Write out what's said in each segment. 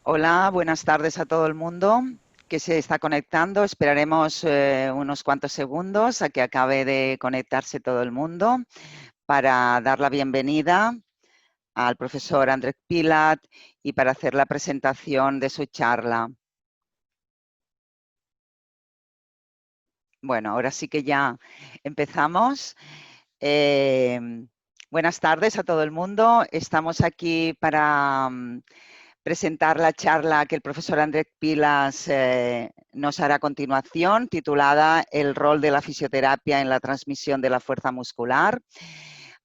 Hola, buenas tardes a todo el mundo que se está conectando. Esperaremos unos cuantos segundos a que acabe de conectarse todo el mundo para dar la bienvenida al profesor Andrés Pilat y para hacer la presentación de su charla. Bueno, ahora sí que ya empezamos. Buenas tardes a todo el mundo. Estamos aquí para presentar la charla que el profesor Andrés Pilas nos hará a continuación, titulada El rol de la fisioterapia en la transmisión de la fuerza muscular.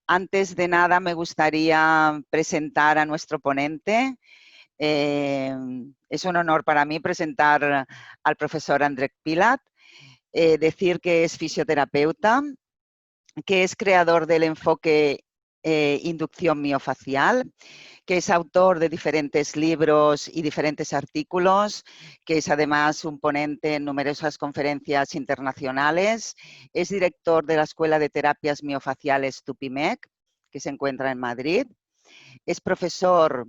Antes de nada, me gustaría presentar a nuestro ponente. Es un honor para mí presentar al profesor Andrés Pilat, decir que es fisioterapeuta, que es creador del enfoque inducción miofacial, que es autor de diferentes libros y diferentes artículos, que es además un ponente en numerosas conferencias internacionales, es director de la Escuela de Terapias Miofaciales Tupimec, que se encuentra en Madrid, es profesor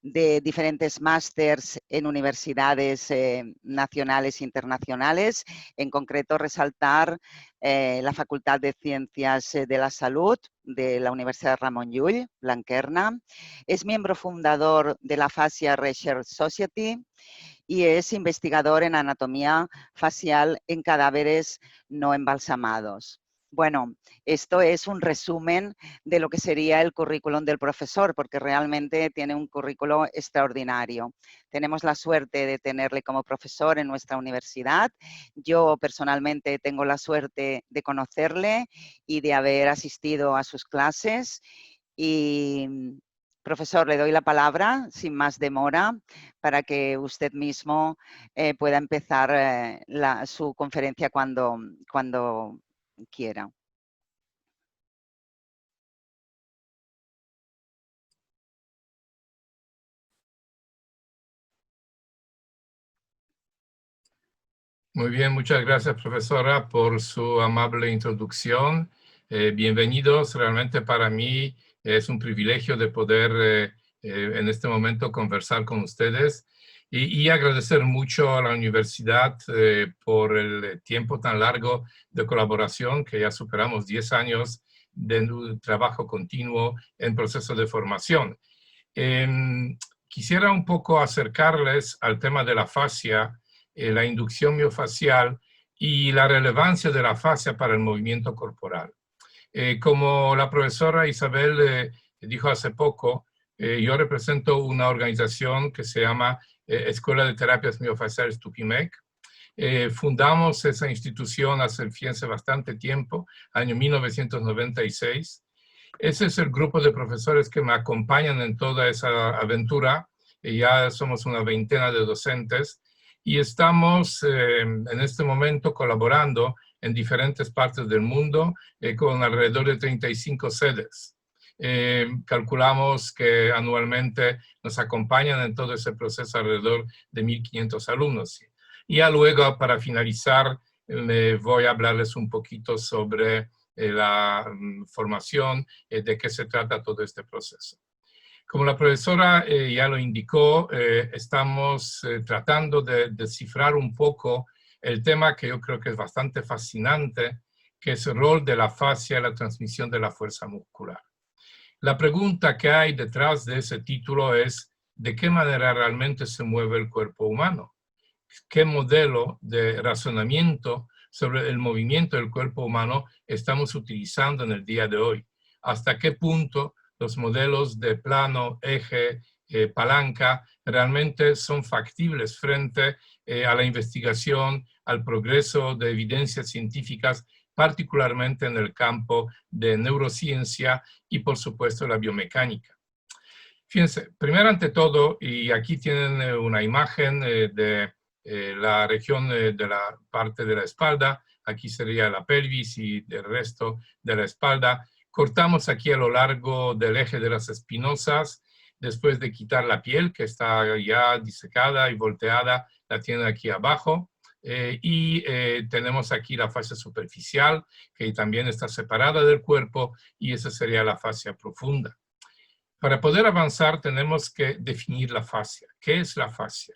de diferentes másters en universidades nacionales e internacionales, en concreto resaltar la Facultad de Ciencias de la Salud de la Universidad Ramon Llull, Blanquerna, es miembro fundador de la Fascia Research Society y es investigador en anatomía facial en cadáveres no embalsamados. Bueno, esto es un resumen de lo que sería el currículum del profesor, porque realmente tiene un currículo extraordinario. Tenemos la suerte de tenerle como profesor en nuestra universidad. Yo personalmente tengo la suerte de conocerle y de haber asistido a sus clases. Y, profesor, le doy la palabra sin más demora para que usted mismo pueda empezar su conferencia cuando quiera. Muy bien, muchas gracias, profesora, por su amable introducción. Bienvenidos. Realmente para mí es un privilegio de poder en este momento conversar con ustedes y agradecer mucho a la universidad por el tiempo tan largo de colaboración, que ya superamos 10 años de trabajo continuo en proceso de formación. Quisiera un poco acercarles al tema de la fascia, la inducción miofacial y la relevancia de la fascia para el movimiento corporal. Como la profesora Isabel dijo hace poco, yo represento una organización que se llama Escuela de Terapias Miofaciales Tupimec. Fundamos esa institución hace bastante tiempo, año 1996. Ese es el grupo de profesores que me acompañan en toda esa aventura. Ya somos una veintena de docentes y estamos en este momento colaborando en diferentes partes del mundo con alrededor de 35 sedes. Calculamos que anualmente nos acompañan en todo ese proceso alrededor de 1.500 alumnos. Y ya luego, para finalizar, voy a hablarles un poquito sobre la formación, de qué se trata todo este proceso. Como la profesora ya lo indicó, estamos tratando de descifrar un poco el tema que yo creo que es bastante fascinante, que es el rol de la fascia en la transmisión de la fuerza muscular. La pregunta que hay detrás de ese título es: ¿de qué manera realmente se mueve el cuerpo humano? ¿Qué modelo de razonamiento sobre el movimiento del cuerpo humano estamos utilizando en el día de hoy? ¿Hasta qué punto los modelos de plano, eje, palanca realmente son factibles frente a la investigación, al progreso de evidencias científicas, particularmente en el campo de neurociencia y, por supuesto, la biomecánica? Fíjense, primero ante todo, y aquí tienen una imagen de la región de la parte de la espalda, aquí sería la pelvis y el resto de la espalda. Cortamos aquí a lo largo del eje de las espinosas, después de quitar la piel que está ya disecada y volteada, la tienen aquí abajo. Tenemos aquí la fascia superficial, que también está separada del cuerpo, y esa sería la fascia profunda. Para poder avanzar tenemos que definir la fascia. ¿Qué es la fascia?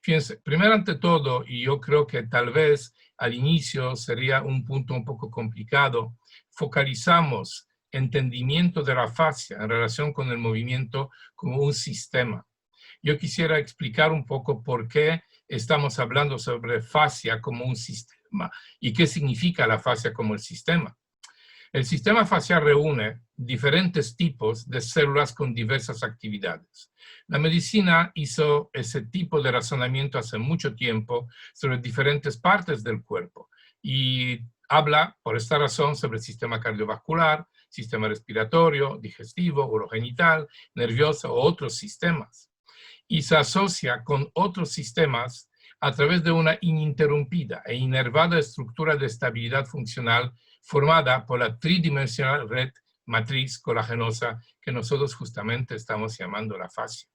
Fíjense, primero ante todo, y yo creo que tal vez al inicio sería un punto un poco complicado, focalizamos entendimiento de la fascia en relación con el movimiento como un sistema. Yo quisiera explicar un poco por qué estamos hablando sobre fascia como un sistema y qué significa la fascia como el sistema. El sistema facial reúne diferentes tipos de células con diversas actividades. La medicina hizo ese tipo de razonamiento hace mucho tiempo sobre diferentes partes del cuerpo y habla, por esta razón, sobre el sistema cardiovascular, sistema respiratorio, digestivo, urogenital, nervioso o otros sistemas. Y se asocia con otros sistemas a través de una ininterrumpida e inervada estructura de estabilidad funcional formada por la tridimensional red matriz colagenosa que nosotros justamente estamos llamando la fascia.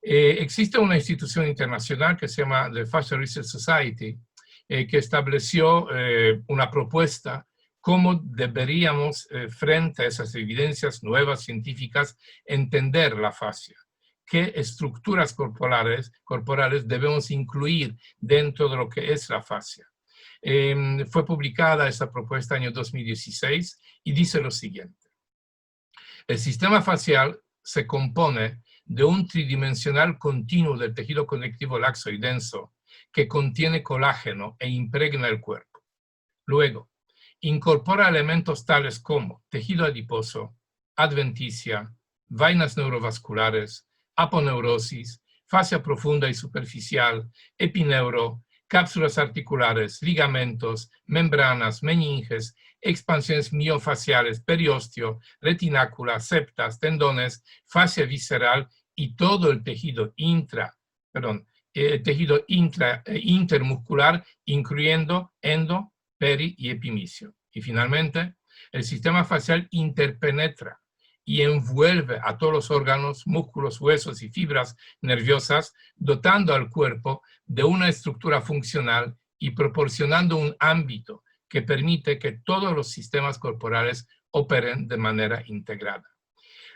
Existe una institución internacional que se llama the Fascia Research Society, que estableció una propuesta cómo deberíamos, frente a esas evidencias nuevas científicas, entender la fascia. ¿Qué estructuras corporales debemos incluir dentro de lo que es la fascia? Fue publicada esta propuesta en el año 2016 y dice lo siguiente. El sistema facial se compone de un tridimensional continuo del tejido conectivo laxo y denso que contiene colágeno e impregna el cuerpo. Luego, incorpora elementos tales como tejido adiposo, adventicia, vainas neurovasculares, aponeurosis, fascia profunda y superficial, epineuro, cápsulas articulares, ligamentos, membranas, meninges, expansiones miofaciales, periósteo, retinácula, septas, tendones, fascia visceral y todo el tejido intermuscular, incluyendo endo, peri y epimisio. Y finalmente, el sistema facial interpenetra y envuelve a todos los órganos, músculos, huesos y fibras nerviosas, dotando al cuerpo de una estructura funcional y proporcionando un ámbito que permite que todos los sistemas corporales operen de manera integrada.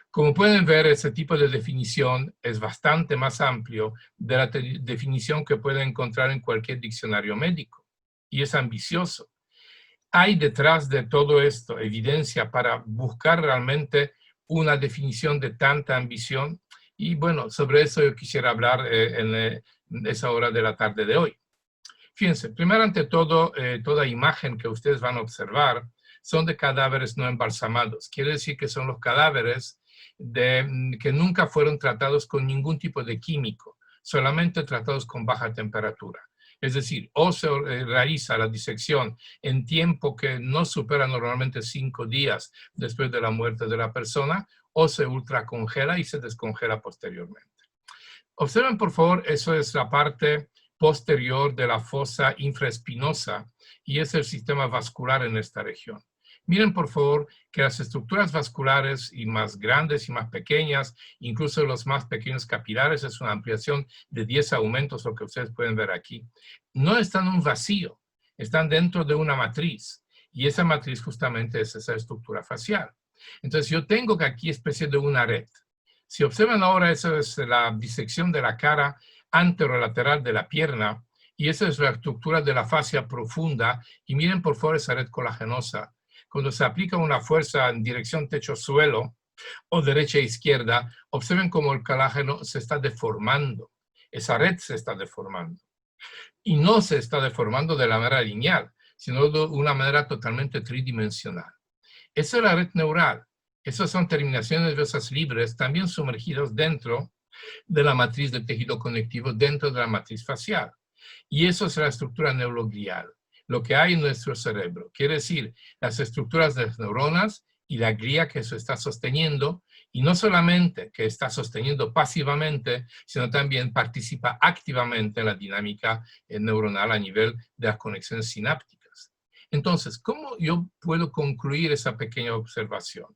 Como pueden ver, ese tipo de definición es bastante más amplio de la definición que pueden encontrar en cualquier diccionario médico y es ambicioso. Hay detrás de todo esto evidencia para buscar realmente una definición de tanta ambición y bueno, sobre eso yo quisiera hablar en esa hora de la tarde de hoy. Fíjense, primero ante todo, toda imagen que ustedes van a observar son de cadáveres no embalsamados. Quiere decir que son los cadáveres que nunca fueron tratados con ningún tipo de químico, solamente tratados con baja temperatura. Es decir, o se realiza la disección en tiempo que no supera normalmente 5 días después de la muerte de la persona, o se ultracongela y se descongela posteriormente. Observen, por favor, eso es la parte posterior de la fosa infraespinosa y es el sistema vascular en esta región. Miren, por favor, que las estructuras vasculares y más grandes y más pequeñas, incluso los más pequeños capilares, es una ampliación de 10 aumentos, lo que ustedes pueden ver aquí, no están en un vacío, están dentro de una matriz. Y esa matriz justamente es esa estructura facial. Entonces yo tengo que aquí especie de una red. Si observan ahora, esa es la disección de la cara anterolateral de la pierna y esa es la estructura de la fascia profunda. Y miren por favor esa red colagenosa. Cuando se aplica una fuerza en dirección techo-suelo o derecha e izquierda, observen cómo el colágeno se está deformando. Esa red se está deformando. Y no se está deformando de la manera lineal, sino de una manera totalmente tridimensional. Esa es la red neural. Esas son terminaciones nerviosas libres, también sumergidas dentro de la matriz del tejido conectivo, dentro de la matriz facial. Y eso es la estructura neuroglial, lo que hay en nuestro cerebro. Quiere decir, las estructuras de las neuronas y la glía que eso está sosteniendo, y no solamente que está sosteniendo pasivamente, sino también participa activamente en la dinámica neuronal a nivel de las conexiones sinápticas. Entonces, ¿cómo yo puedo concluir esa pequeña observación?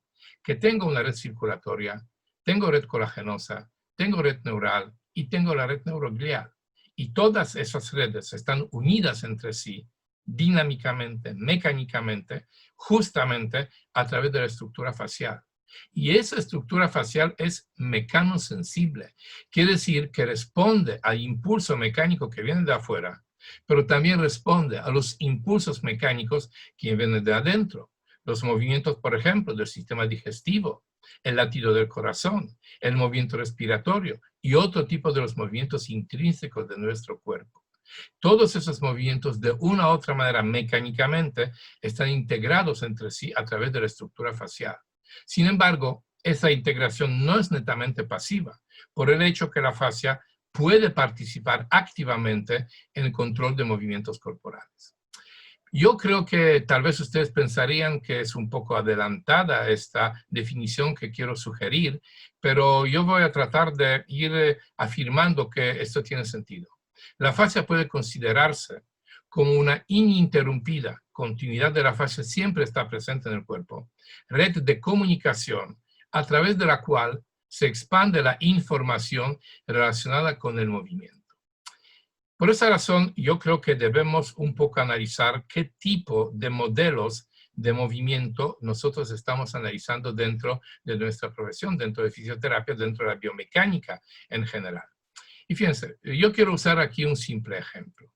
Que tengo una red circulatoria, tengo red colagenosa, tengo red neural y tengo la red neuroglial. Y todas esas redes están unidas entre sí dinámicamente, mecánicamente, justamente a través de la estructura facial. Y esa estructura facial es mecanosensible. Quiere decir que responde al impulso mecánico que viene de afuera, pero también responde a los impulsos mecánicos que vienen de adentro. Los movimientos, por ejemplo, del sistema digestivo, el latido del corazón, el movimiento respiratorio y otro tipo de los movimientos intrínsecos de nuestro cuerpo. Todos esos movimientos, de una u otra manera, mecánicamente, están integrados entre sí a través de la estructura facial. Sin embargo, esa integración no es netamente pasiva, por el hecho que la fascia puede participar activamente en el control de movimientos corporales. Yo creo que tal vez ustedes pensarían que es un poco adelantada esta definición que quiero sugerir, pero yo voy a tratar de ir afirmando que esto tiene sentido. La fascia puede considerarse como una ininterrumpida continuidad de la fascia, siempre está presente en el cuerpo, red de comunicación a través de la cual se expande la información relacionada con el movimiento. Por esa razón, yo creo que debemos un poco analizar qué tipo de modelos de movimiento nosotros estamos analizando dentro de nuestra profesión, dentro de fisioterapia, dentro de la biomecánica en general. Y fíjense, yo quiero usar aquí un simple ejemplo.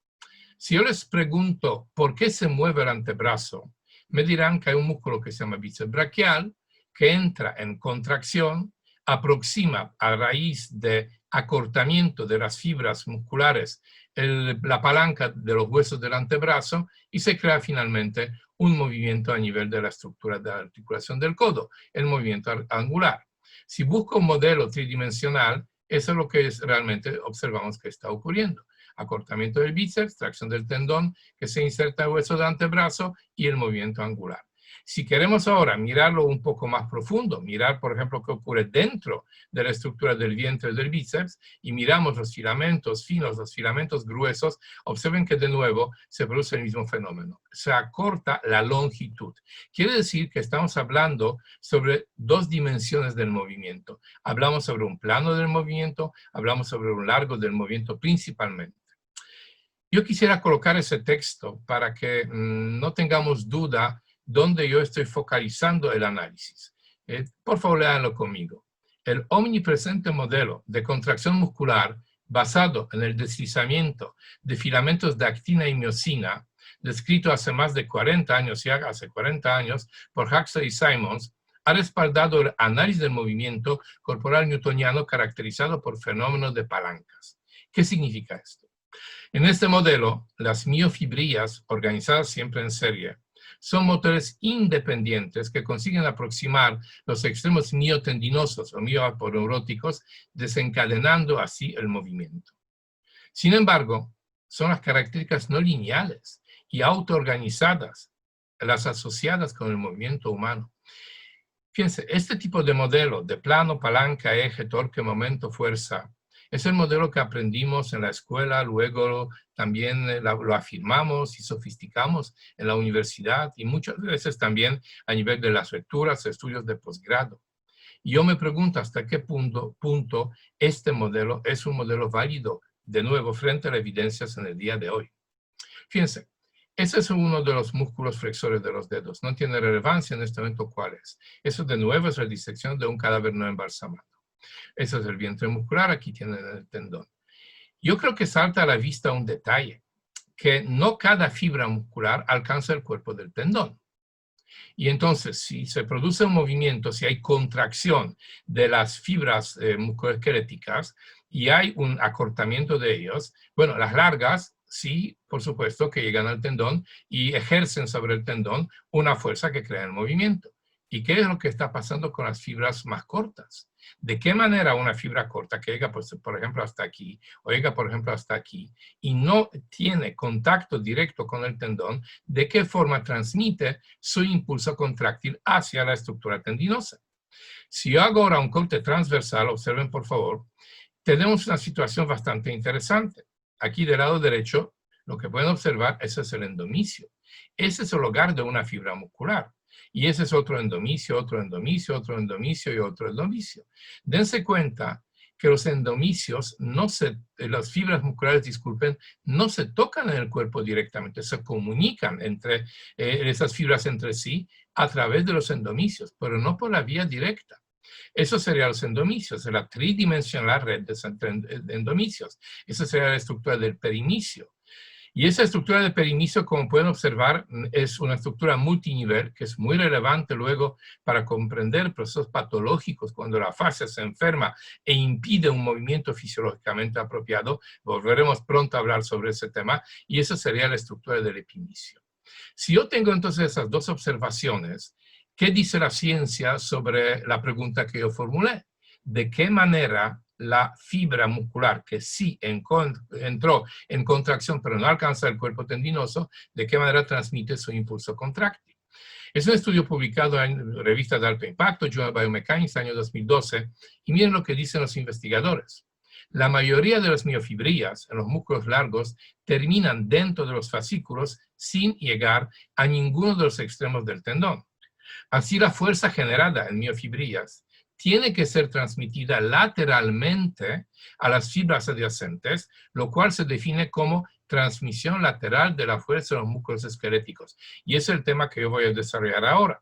Si yo les pregunto por qué se mueve el antebrazo, me dirán que hay un músculo que se llama bíceps braquial, que entra en contracción, aproxima a raíz de acortamiento de las fibras musculares la palanca de los huesos del antebrazo y se crea finalmente un movimiento a nivel de la estructura de la articulación del codo, el movimiento angular. Si busco un modelo tridimensional, eso es lo que realmente observamos que está ocurriendo. Acortamiento del bíceps, tracción del tendón que se inserta en el hueso del antebrazo y el movimiento angular. Si queremos ahora mirarlo un poco más profundo, mirar, por ejemplo, qué ocurre dentro de la estructura del vientre del bíceps y miramos los filamentos finos, los filamentos gruesos, observen que de nuevo se produce el mismo fenómeno. Se acorta la longitud. Quiere decir que estamos hablando sobre dos dimensiones del movimiento. Hablamos sobre un plano del movimiento, hablamos sobre un largo del movimiento principalmente. Yo quisiera colocar ese texto para que no tengamos duda donde yo estoy focalizando el análisis. Por favor, léanlo conmigo. El omnipresente modelo de contracción muscular basado en el deslizamiento de filamentos de actina y miosina, descrito hace más de 40 años, ya hace 40 años, por Huxley y Simons, ha respaldado el análisis del movimiento corporal newtoniano caracterizado por fenómenos de palancas. ¿Qué significa esto? En este modelo, las miofibrillas, organizadas siempre en serie, son motores independientes que consiguen aproximar los extremos miotendinosos o mioaponeuróticos, desencadenando así el movimiento. Sin embargo, son las características no lineales y autoorganizadas las asociadas con el movimiento humano. Fíjense, este tipo de modelo de plano, palanca, eje, torque, momento, fuerza, es el modelo que aprendimos en la escuela, luego también lo afirmamos y sofisticamos en la universidad y muchas veces también a nivel de las lecturas, estudios de posgrado. Y yo me pregunto hasta qué punto este modelo es un modelo válido, de nuevo, frente a las evidencias en el día de hoy. Fíjense, ese es uno de los músculos flexores de los dedos. No tiene relevancia en este momento cuál es. Eso de nuevo es la disección de un cadáver no embalsamado. Ese es el vientre muscular, aquí tienen el tendón. Yo creo que salta a la vista un detalle, que no cada fibra muscular alcanza el cuerpo del tendón. Y entonces, si se produce un movimiento, si hay contracción de las fibras musculoesqueléticas y hay un acortamiento de ellos, bueno, las largas, sí, por supuesto, que llegan al tendón y ejercen sobre el tendón una fuerza que crea el movimiento. ¿Y qué es lo que está pasando con las fibras más cortas? ¿De qué manera una fibra corta que llega, pues, por ejemplo, hasta aquí, o llega, por ejemplo, hasta aquí, y no tiene contacto directo con el tendón, de qué forma transmite su impulso contráctil hacia la estructura tendinosa? Si yo hago ahora un corte transversal, observen por favor, tenemos una situación bastante interesante. Aquí del lado derecho, lo que pueden observar, ese es el endomicio. Ese es el hogar de una fibra muscular. Y ese es otro endomicio, otro endomicio, otro endomicio y otro endomicio. Dense cuenta que los endomicios, las fibras musculares, disculpen, no se tocan en el cuerpo directamente, se comunican entre esas fibras entre sí a través de los endomicios, pero no por la vía directa. Eso serían los endomicios, la tridimensional red de endomicios. Esa sería la estructura del perinicio. Y esa estructura del perinicio, como pueden observar, es una estructura multinivel que es muy relevante luego para comprender procesos patológicos cuando la fascia se enferma e impide un movimiento fisiológicamente apropiado. Volveremos pronto a hablar sobre ese tema y esa sería la estructura del epinicio. Si yo tengo entonces esas dos observaciones, ¿qué dice la ciencia sobre la pregunta que yo formulé? ¿De qué manera la fibra muscular, que sí entró en contracción pero no alcanza el cuerpo tendinoso, de qué manera transmite su impulso contráctil? Es un estudio publicado en revista de alto impacto, Journal Biomechanics, año 2012, y miren lo que dicen los investigadores. La mayoría de las miofibrillas en los músculos largos terminan dentro de los fascículos sin llegar a ninguno de los extremos del tendón. Así, la fuerza generada en miofibrillas tiene que ser transmitida lateralmente a las fibras adyacentes, lo cual se define como transmisión lateral de la fuerza de los músculos esqueléticos. Y ese es el tema que yo voy a desarrollar ahora.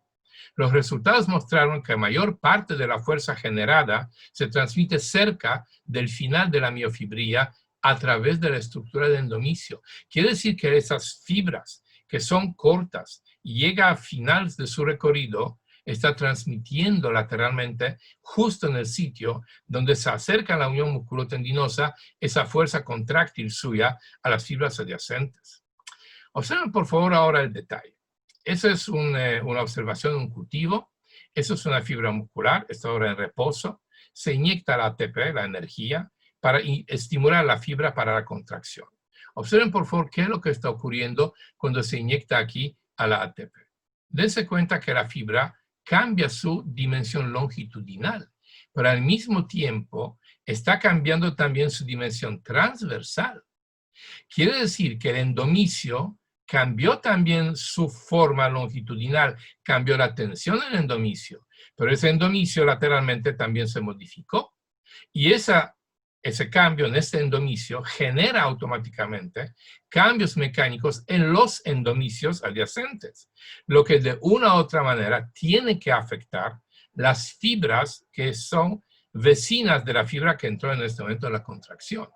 Los resultados mostraron que la mayor parte de la fuerza generada se transmite cerca del final de la miofibrilla a través de la estructura del endomicio. Quiere decir que esas fibras que son cortas y llega a final de su recorrido, está transmitiendo lateralmente justo en el sitio donde se acerca la unión musculotendinosa esa fuerza contráctil suya a las fibras adyacentes. Observen por favor ahora el detalle. Esa es una observación de un cultivo. Eso es una fibra muscular, está ahora en reposo. Se inyecta la ATP, la energía, para estimular la fibra para la contracción. Observen por favor qué es lo que está ocurriendo cuando se inyecta aquí a la ATP. Dense cuenta que la fibra cambia su dimensión longitudinal, pero al mismo tiempo está cambiando también su dimensión transversal. Quiere decir que el endomicio cambió también su forma longitudinal, cambió la tensión del endomicio, pero ese endomicio lateralmente también se modificó. Y ese cambio en este endomicio genera automáticamente cambios mecánicos en los endomicios adyacentes, lo que de una u otra manera tiene que afectar las fibras que son vecinas de la fibra que entró en este momento en la contracción.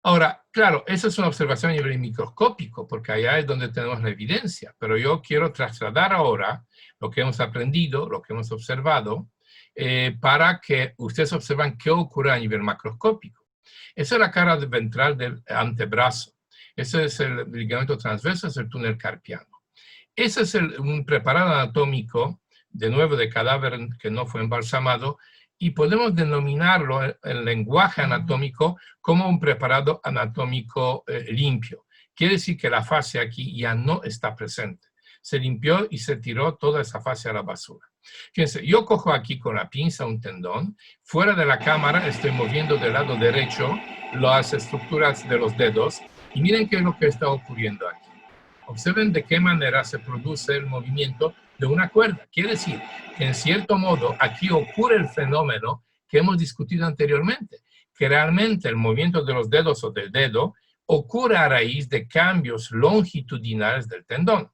Ahora, claro, esa es una observación a nivel microscópico, porque allá es donde tenemos la evidencia, pero yo quiero trasladar ahora lo que hemos aprendido, lo que hemos observado, para que ustedes observen qué ocurre a nivel macroscópico. Esa es la cara ventral del antebrazo. Ese es el ligamento transverso, es el túnel carpiano. Ese es un preparado anatómico, de nuevo de cadáver que no fue embalsamado, y podemos denominarlo en lenguaje anatómico como un preparado anatómico limpio. Quiere decir que la fascia aquí ya no está presente. Se limpió y se tiró toda esa fascia a la basura. Fíjense, yo cojo aquí con la pinza un tendón, fuera de la cámara estoy moviendo del lado derecho las estructuras de los dedos y miren qué es lo que está ocurriendo aquí. Observen de qué manera se produce el movimiento de una cuerda. Quiere decir que en cierto modo aquí ocurre el fenómeno que hemos discutido anteriormente, que realmente el movimiento de los dedos o del dedo ocurre a raíz de cambios longitudinales del tendón.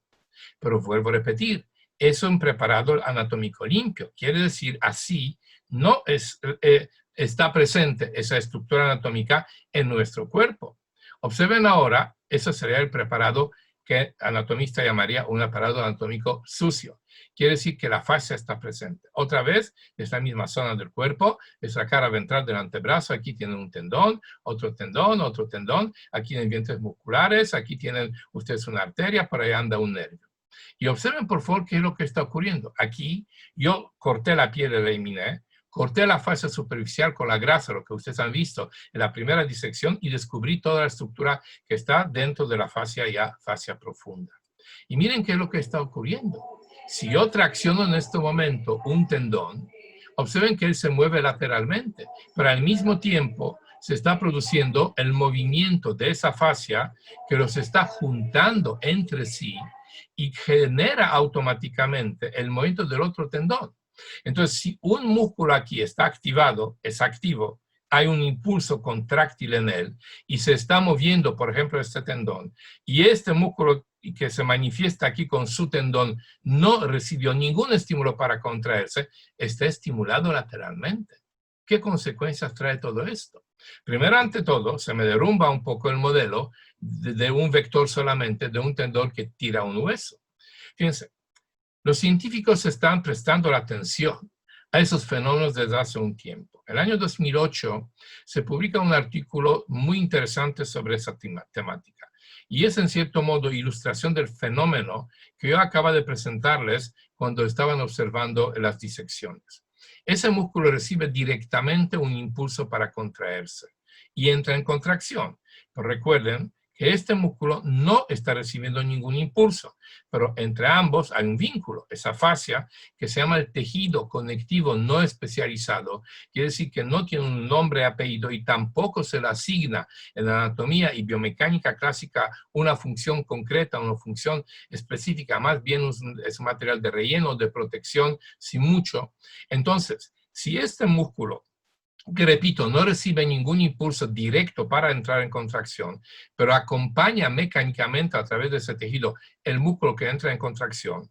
Pero vuelvo a repetir, es un preparado anatómico limpio. Quiere decir, así no está presente esa estructura anatómica en nuestro cuerpo. Observen ahora, ese sería el preparado que anatomista llamaría un preparado anatómico sucio. Quiere decir que la fascia está presente. Otra vez, es la misma zona del cuerpo, es la cara ventral del antebrazo, aquí tienen un tendón, otro tendón, aquí tienen vientres musculares, aquí tienen ustedes una arteria, por ahí anda un nervio. Y observen por favor qué es lo que está ocurriendo. Aquí yo corté la piel, la eliminé, corté la fascia superficial con la grasa, lo que ustedes han visto en la primera disección, y descubrí toda la estructura que está dentro de la fascia ya fascia profunda. Y miren qué es lo que está ocurriendo. Si yo tracciono en este momento un tendón, observen que él se mueve lateralmente, pero al mismo tiempo se está produciendo el movimiento de esa fascia que los está juntando entre sí y genera automáticamente el movimiento del otro tendón. Entonces, si un músculo aquí está activado, es activo, hay un impulso contráctil en él y se está moviendo, por ejemplo, este tendón, y este músculo y que se manifiesta aquí con su tendón no recibió ningún estímulo para contraerse, está estimulado lateralmente. ¿Qué consecuencias trae todo esto? Primero, ante todo, se me derrumba un poco el modelo de un vector solamente, de un tendón que tira un hueso. Fíjense, los científicos están prestando la atención a esos fenómenos desde hace un tiempo. En el año 2008 se publica un artículo muy interesante sobre esa temática. Y es en cierto modo ilustración del fenómeno que yo acabo de presentarles cuando estaban observando las disecciones. Ese músculo recibe directamente un impulso para contraerse y entra en contracción. Pero recuerden que este músculo no está recibiendo ningún impulso, pero entre ambos hay un vínculo, esa fascia que se llama el tejido conectivo no especializado, quiere decir que no tiene un nombre, apellido y tampoco se le asigna en la anatomía y biomecánica clásica una función concreta, una función específica, más bien es un material de relleno, de protección, sin mucho. Entonces, si este músculo, que repito, no recibe ningún impulso directo para entrar en contracción, pero acompaña mecánicamente a través de ese tejido el músculo que entra en contracción,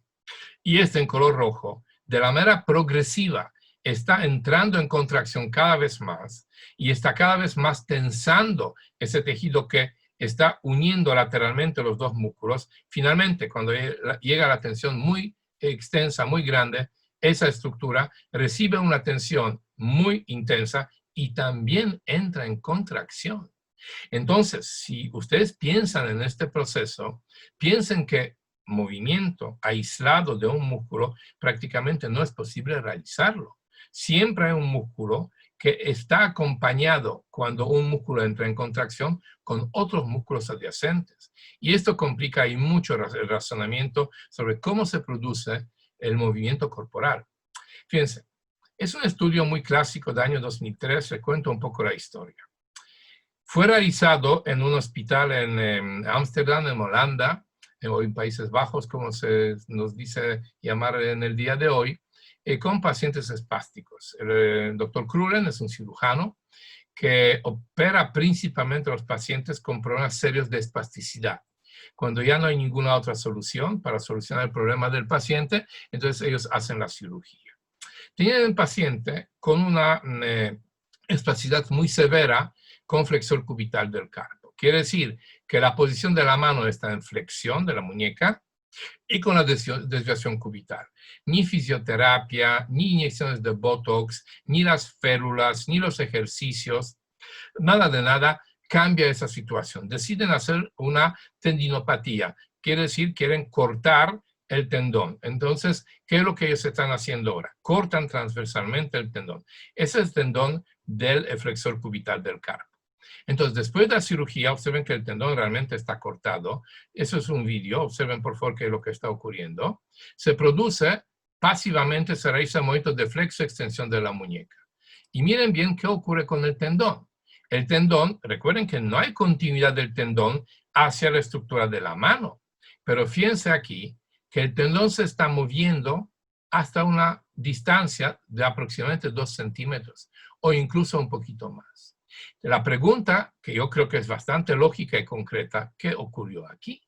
y este en color rojo, de la manera progresiva, está entrando en contracción cada vez más y está cada vez más tensando ese tejido que está uniendo lateralmente los dos músculos. Finalmente, cuando llega la tensión muy extensa, muy grande, esa estructura recibe una tensión muy intensa y también entra en contracción. Entonces, si ustedes piensan en este proceso, piensen que movimiento aislado de un músculo prácticamente no es posible realizarlo. Siempre hay un músculo que está acompañado cuando un músculo entra en contracción con otros músculos adyacentes. Y esto complica ahí mucho el razonamiento sobre cómo se produce el movimiento corporal. Fíjense, es un estudio muy clásico del año 2003, les cuento un poco la historia. Fue realizado en un hospital en Ámsterdam, en Holanda, o en Países Bajos, como se nos dice llamar en el día de hoy, con pacientes espásticos. El doctor Krulen es un cirujano que opera principalmente a los pacientes con problemas serios de espasticidad. Cuando ya no hay ninguna otra solución para solucionar el problema del paciente, entonces ellos hacen la cirugía. Tienen el paciente con una espasticidad muy severa con flexor cubital del carpo. Quiere decir que la posición de la mano está en flexión de la muñeca y con la desviación cubital. Ni fisioterapia, ni inyecciones de Botox, ni las férulas, ni los ejercicios, nada de nada cambia esa situación. Deciden hacer una tendinopatía, quiere decir quieren cortar el tendón. Entonces, ¿qué es lo que ellos están haciendo ahora? Cortan transversalmente el tendón. Ese es el tendón del flexor cubital del carpo. Entonces, después de la cirugía, observen que el tendón realmente está cortado. Eso es un vídeo. Observen, por favor, qué es lo que está ocurriendo. Se produce, pasivamente se realiza movimiento de flexo-extensión de la muñeca. Y miren bien qué ocurre con el tendón. El tendón, recuerden que no hay continuidad del tendón hacia la estructura de la mano. Pero fíjense aquí que el tendón se está moviendo hasta una distancia de aproximadamente 2 centímetros o incluso un poquito más. La pregunta, que yo creo que es bastante lógica y concreta, ¿qué ocurrió aquí?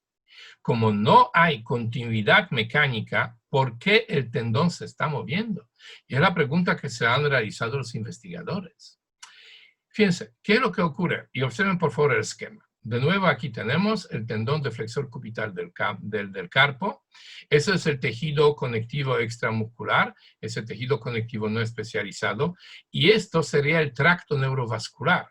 Como no hay continuidad mecánica, ¿por qué el tendón se está moviendo? Y es la pregunta que se han realizado los investigadores. Fíjense, ¿qué es lo que ocurre? Y observen por favor el esquema. De nuevo, aquí tenemos el tendón de flexor cubital del carpo. Ese es el tejido conectivo extramuscular, ese tejido conectivo no especializado. Y esto sería el tracto neurovascular.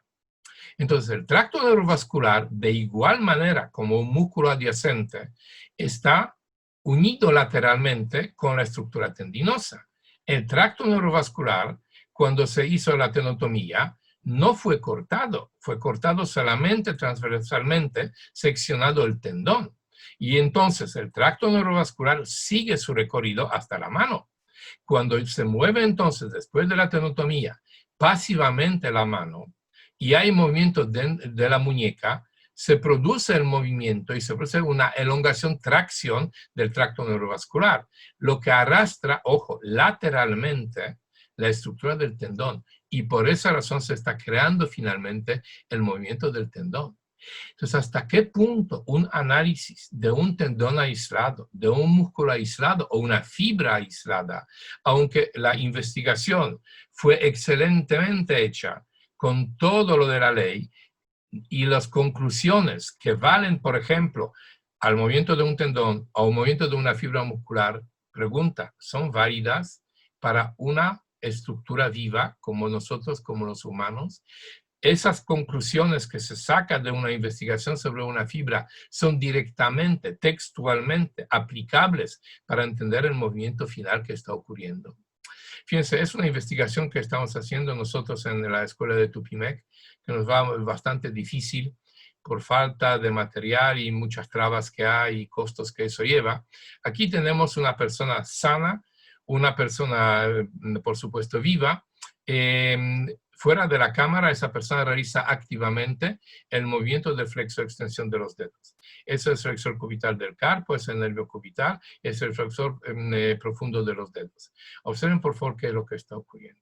Entonces, el tracto neurovascular, de igual manera como un músculo adyacente, está unido lateralmente con la estructura tendinosa. El tracto neurovascular, cuando se hizo la tenotomía, no fue cortado solamente transversalmente, seccionado el tendón. Y entonces el tracto neurovascular sigue su recorrido hasta la mano. Cuando se mueve entonces, después de la tenotomía, pasivamente la mano, y hay movimiento de la muñeca, se produce el movimiento y se produce una elongación, tracción del tracto neurovascular, lo que arrastra, ojo, lateralmente la estructura del tendón. Y por esa razón se está creando finalmente el movimiento del tendón. Entonces, ¿hasta qué punto un análisis de un tendón aislado, de un músculo aislado o una fibra aislada, aunque la investigación fue excelentemente hecha con todo lo de la ley y las conclusiones que valen, por ejemplo, al movimiento de un tendón o al movimiento de una fibra muscular, pregunta, ¿son válidas para una estructura viva como nosotros, como los humanos? Esas conclusiones que se sacan de una investigación sobre una fibra son directamente, textualmente aplicables para entender el movimiento final que está ocurriendo. Fíjense, es una investigación que estamos haciendo nosotros en la escuela de Tupimec, que nos va bastante difícil por falta de material y muchas trabas que hay y costos que eso lleva. Aquí tenemos una persona sana, una persona, por supuesto, viva. Fuera de la cámara, esa persona realiza activamente el movimiento de flexo-extensión de los dedos. Ese es el flexor cubital del carpo, es el nervio cubital, es el flexor profundo de los dedos. Observen, por favor, qué es lo que está ocurriendo.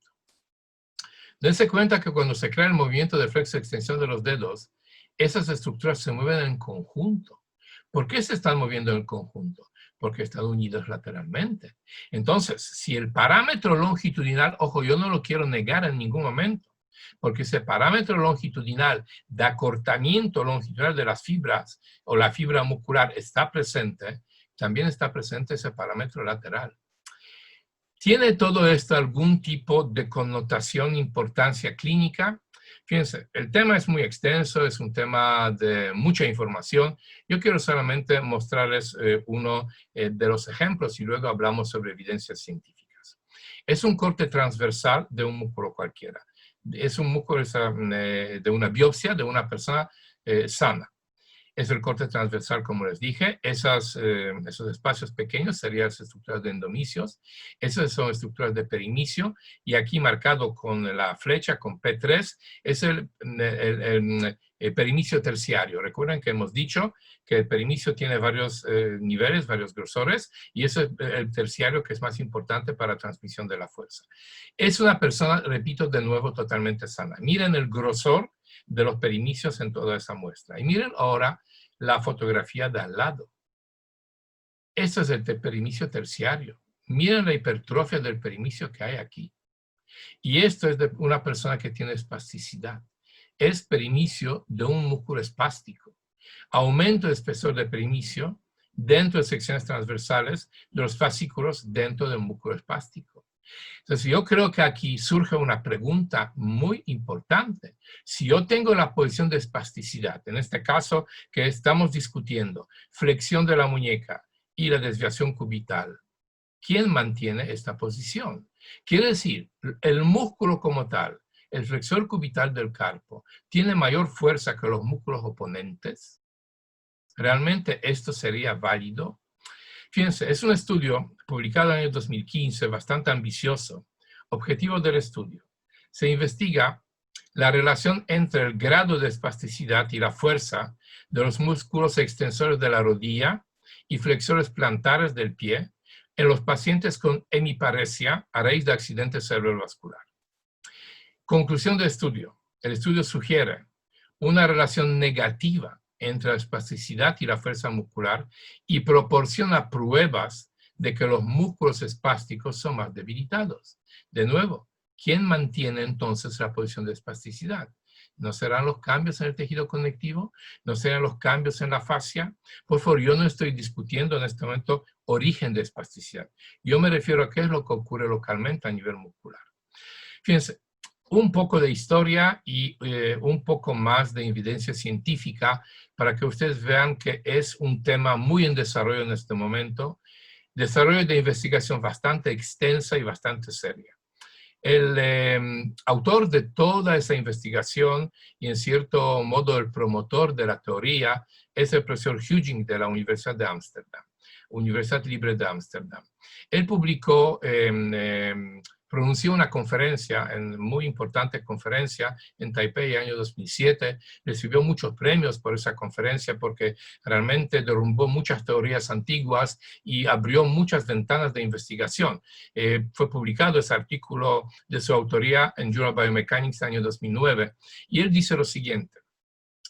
Dense cuenta que cuando se crea el movimiento de flexo-extensión de los dedos, esas estructuras se mueven en conjunto. ¿Por qué se están moviendo en conjunto? Porque están unidos lateralmente. Entonces, si el parámetro longitudinal, ojo, yo no lo quiero negar en ningún momento, porque ese parámetro longitudinal de acortamiento longitudinal de las fibras o la fibra muscular está presente, también está presente ese parámetro lateral. ¿Tiene todo esto algún tipo de connotación, importancia clínica? Fíjense, el tema es muy extenso, es un tema de mucha información. Yo quiero solamente mostrarles uno de los ejemplos y luego hablamos sobre evidencias científicas. Es un corte transversal de un músculo cualquiera. Es un músculo de una biopsia de una persona sana. Es el corte transversal, como les dije. Esos espacios pequeños serían las estructuras de endomicios. Esas son estructuras de perimicio. Y aquí marcado con la flecha, con P3, es el perimicio terciario. Recuerden que hemos dicho que el perimicio tiene varios niveles, varios grosores, y ese es el terciario que es más importante para la transmisión de la fuerza. Es una persona, repito de nuevo, totalmente sana. Miren el grosor de los perimicios en toda esa muestra. Y miren ahora la fotografía de al lado. Este es el perimicio terciario. Miren la hipertrofia del perimicio que hay aquí. Y esto es de una persona que tiene espasticidad. Es perimicio de un músculo espástico. Aumento de espesor de perimicio dentro de secciones transversales de los fascículos dentro del músculo espástico. Entonces, yo creo que aquí surge una pregunta muy importante. Si yo tengo la posición de espasticidad, en este caso que estamos discutiendo, flexión de la muñeca y la desviación cubital, ¿quién mantiene esta posición? Quiere decir, el músculo como tal, el flexor cubital del carpo, ¿tiene mayor fuerza que los músculos oponentes? ¿Realmente esto sería válido? Fíjense, es un estudio publicado en el año 2015, bastante ambicioso. Objetivo del estudio. Se investiga la relación entre el grado de espasticidad y la fuerza de los músculos extensores de la rodilla y flexores plantares del pie en los pacientes con hemiparesia a raíz de accidente cerebrovascular. Conclusión del estudio. El estudio sugiere una relación negativa entre la espasticidad y la fuerza muscular y proporciona pruebas de que los músculos espásticos son más debilitados. De nuevo, ¿quién mantiene entonces la posición de espasticidad? ¿No serán los cambios en el tejido conectivo? ¿No serán los cambios en la fascia? Por favor, yo no estoy discutiendo en este momento origen de espasticidad. Yo me refiero a qué es lo que ocurre localmente a nivel muscular. Fíjense, un poco de historia y un poco más de evidencia científica para que ustedes vean que es un tema muy en desarrollo en este momento, desarrollo de investigación bastante extensa y bastante seria. El autor de toda esa investigación y en cierto modo el promotor de la teoría es el profesor Huyging de la Universidad de Ámsterdam, Universidad Libre de Ámsterdam. Él publicó pronunció una conferencia, muy importante conferencia en Taipei en el año 2007, recibió muchos premios por esa conferencia porque realmente derrumbó muchas teorías antiguas y abrió muchas ventanas de investigación. Fue publicado ese artículo de su autoría en Journal Biomechanics en el año 2009 y él dice lo siguiente.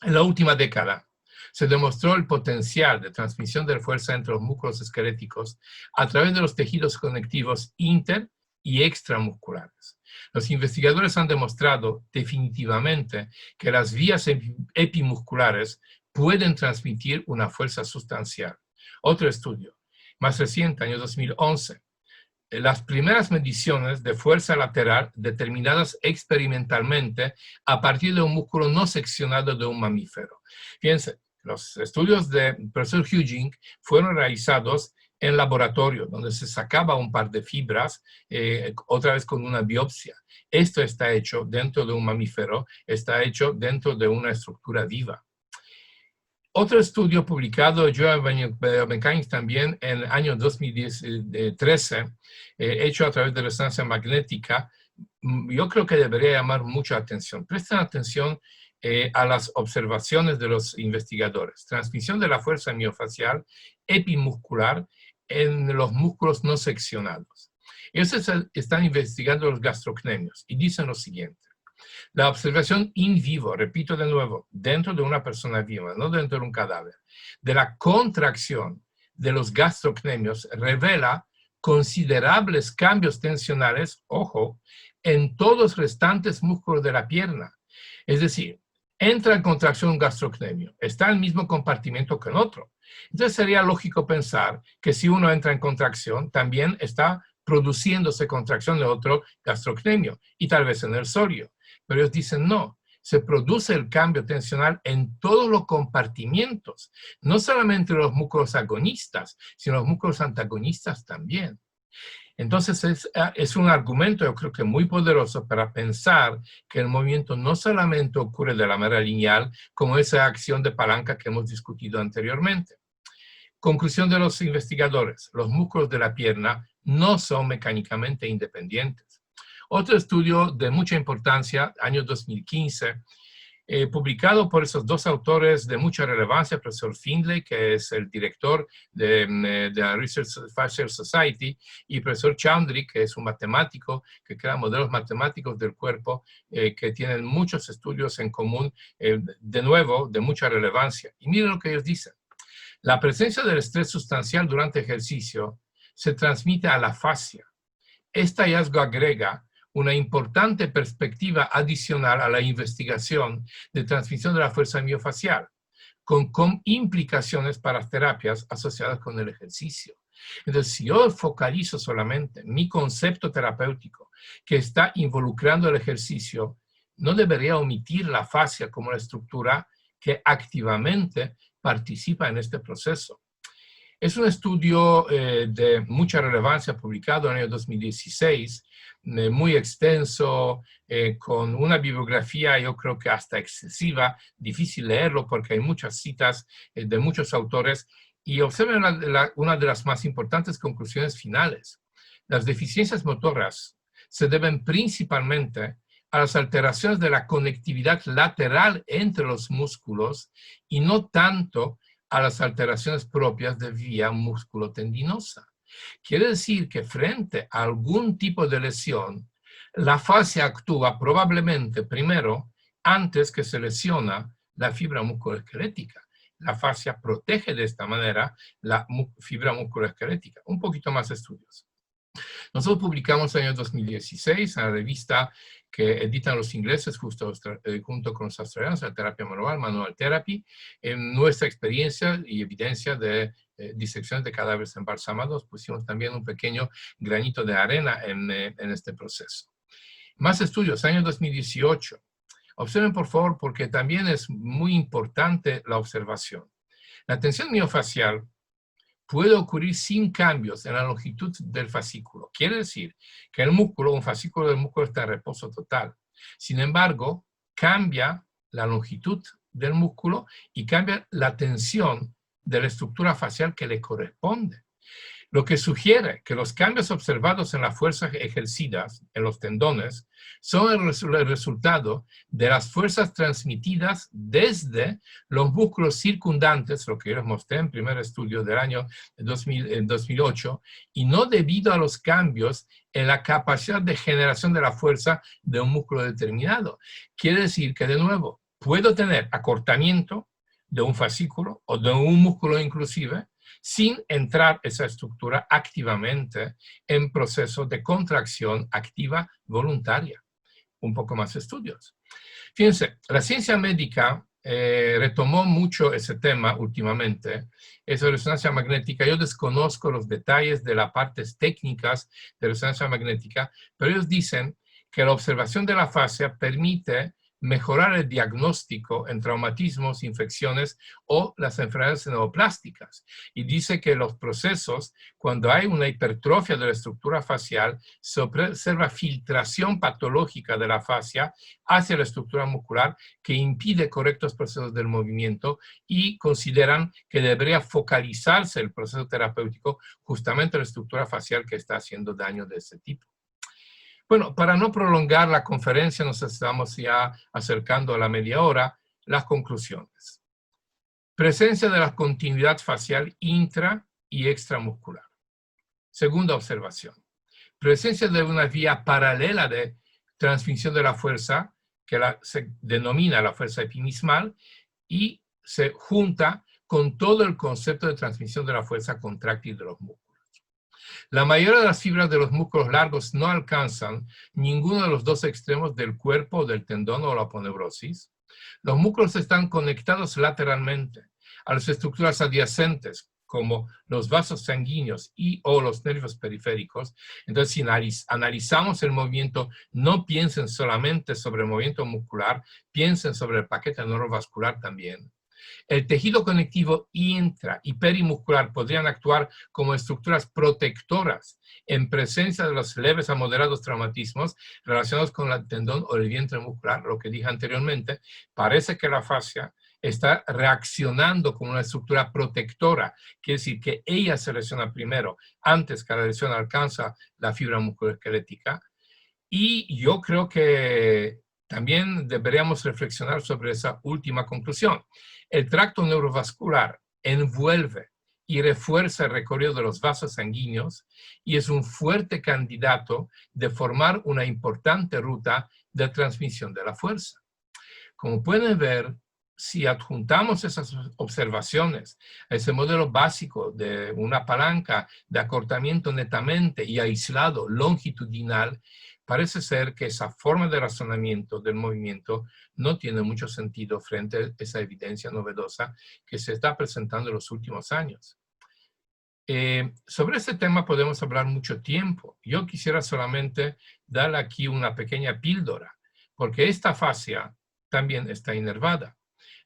En la última década se demostró el potencial de transmisión de fuerza entre los músculos esqueléticos a través de los tejidos conectivos inter- y extramusculares. Los investigadores han demostrado definitivamente que las vías epimusculares pueden transmitir una fuerza sustancial. Otro estudio, más reciente, año 2011, las primeras mediciones de fuerza lateral determinadas experimentalmente a partir de un músculo no seccionado de un mamífero. Fíjense, los estudios del profesor Huging fueron realizados en laboratorio, donde se sacaba un par de fibras, otra vez con una biopsia. Esto está hecho dentro de un mamífero, está hecho dentro de una estructura viva. Otro estudio publicado en Journal Biomechanics también en el año 2013, hecho a través de resonancia magnética, yo creo que debería llamar mucha atención. Presten atención a las observaciones de los investigadores. Transmisión de la fuerza miofacial epimuscular en los músculos no seccionados. Ellos están investigando los gastrocnemios y dicen lo siguiente. La observación in vivo, repito de nuevo, dentro de una persona viva, no dentro de un cadáver, de la contracción de los gastrocnemios revela considerables cambios tensionales, ojo, en todos los restantes músculos de la pierna. Es decir, entra en contracción un gastrocnemio, está en el mismo compartimento que en otro. Entonces sería lógico pensar que si uno entra en contracción, también está produciéndose contracción de otro gastrocnemio y tal vez en el sorio. Pero ellos dicen no, se produce el cambio tensional en todos los compartimientos, no solamente los músculos agonistas, sino los músculos antagonistas también. Entonces es un argumento, yo creo que muy poderoso para pensar que el movimiento no solamente ocurre de la manera lineal, como esa acción de palanca que hemos discutido anteriormente. Conclusión de los investigadores, los músculos de la pierna no son mecánicamente independientes. Otro estudio de mucha importancia, año 2015, publicado por esos dos autores de mucha relevancia, el profesor Findlay, que es el director de la Research Facial Society, y el profesor Chowdhury, que es un matemático que crea modelos matemáticos del cuerpo, que tienen muchos estudios en común, de nuevo, de mucha relevancia. Y miren lo que ellos dicen. La presencia del estrés sustancial durante ejercicio se transmite a la fascia. Este hallazgo agrega una importante perspectiva adicional a la investigación de transmisión de la fuerza miofacial, con implicaciones para las terapias asociadas con el ejercicio. Entonces, si yo focalizo solamente mi concepto terapéutico que está involucrando el ejercicio, no debería omitir la fascia como la estructura que activamente participa en este proceso. Es un estudio de mucha relevancia publicado en el año 2016, muy extenso, con una bibliografía yo creo que hasta excesiva, difícil leerlo porque hay muchas citas de muchos autores, y observen una de las más importantes conclusiones finales. Las deficiencias motoras se deben principalmente a las alteraciones de la conectividad lateral entre los músculos y no tanto a las alteraciones propias de vía músculo-tendinosa. Quiere decir que frente a algún tipo de lesión, la fascia actúa probablemente primero antes que se lesiona la fibra musculoesquelética. La fascia protege de esta manera la fibra musculoesquelética. Un poquito más de estudios. Nosotros publicamos en el año 2016 en la revista que editan los ingleses junto con los australianos, la terapia manual, Manual Therapy, en nuestra experiencia y evidencia de disecciones de cadáveres embalsamados. Pusimos también un pequeño granito de arena en este proceso. Más estudios, año 2018. Observen por favor porque también es muy importante la observación. La tensión miofacial puede ocurrir sin cambios en la longitud del fascículo. Quiere decir que el músculo, un fascículo del músculo está en reposo total. Sin embargo, cambia la longitud del músculo y cambia la tensión de la estructura facial que le corresponde. Lo que sugiere que los cambios observados en las fuerzas ejercidas en los tendones son el resultado de las fuerzas transmitidas desde los músculos circundantes, lo que yo les mostré en el primer estudio del año 2008, y no debido a los cambios en la capacidad de generación de la fuerza de un músculo determinado. Quiere decir que, de nuevo, puedo tener acortamiento de un fascículo o de un músculo inclusive, sin entrar esa estructura activamente en proceso de contracción activa voluntaria. Un poco más estudios. Fíjense, la ciencia médica retomó mucho ese tema últimamente, esa resonancia magnética. Yo desconozco los detalles de las partes técnicas de resonancia magnética, pero ellos dicen que la observación de la fascia permite mejorar el diagnóstico en traumatismos, infecciones o las enfermedades neoplásticas. Y dice que los procesos, cuando hay una hipertrofia de la estructura facial, se observa filtración patológica de la fascia hacia la estructura muscular que impide correctos procesos del movimiento, y consideran que debería focalizarse el proceso terapéutico justamente en la estructura facial que está haciendo daño de ese tipo. Bueno, para no prolongar la conferencia, nos estamos ya acercando a la media hora. Las conclusiones. Presencia de la continuidad facial intra y extramuscular. Segunda observación. Presencia de una vía paralela de transmisión de la fuerza, que se denomina la fuerza epimismal, y se junta con todo el concepto de transmisión de la fuerza contráctil de los músculos. La mayoría de las fibras de los músculos largos no alcanzan ninguno de los dos extremos del cuerpo, del tendón o la aponeurosis. Los músculos están conectados lateralmente a las estructuras adyacentes, como los vasos sanguíneos y o los nervios periféricos. Entonces, si analizamos el movimiento, no piensen solamente sobre el movimiento muscular, piensen sobre el paquete neurovascular también. El tejido conectivo intra y perimuscular podrían actuar como estructuras protectoras en presencia de los leves a moderados traumatismos relacionados con el tendón o el vientre muscular. Lo que dije anteriormente, parece que la fascia está reaccionando como una estructura protectora, quiere decir que ella se lesiona primero antes que la lesión alcanza la fibra musculoesquelética. Y yo creo que también deberíamos reflexionar sobre esa última conclusión. El tracto neurovascular envuelve y refuerza el recorrido de los vasos sanguíneos y es un fuerte candidato de formar una importante ruta de transmisión de la fuerza. Como pueden ver, si adjuntamos esas observaciones a ese modelo básico de una palanca de acortamiento netamente y aislado longitudinal, parece ser que esa forma de razonamiento del movimiento no tiene mucho sentido frente a esa evidencia novedosa que se está presentando en los últimos años. Sobre este tema podemos hablar mucho tiempo. Yo quisiera solamente darle aquí una pequeña píldora, porque esta fascia también está inervada.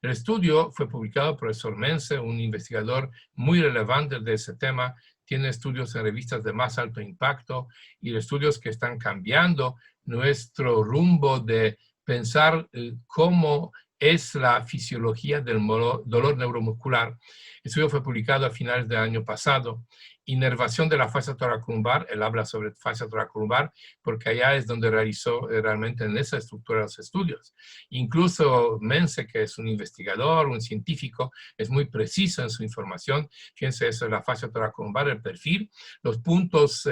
El estudio fue publicado por el profesor Mense, un investigador muy relevante de ese tema. Tiene estudios en revistas de más alto impacto y estudios que están cambiando nuestro rumbo de pensar cómo es la fisiología del dolor neuromuscular. El estudio fue publicado a finales del año pasado. Inervación de la fascia toracolumbar, él habla sobre fascia toracolumbar porque allá es donde realizó realmente en esa estructura los estudios. Incluso Mense, que es un investigador, un científico, es muy preciso en su información. Fíjense, eso es la fascia toracolumbar, el perfil. Los puntos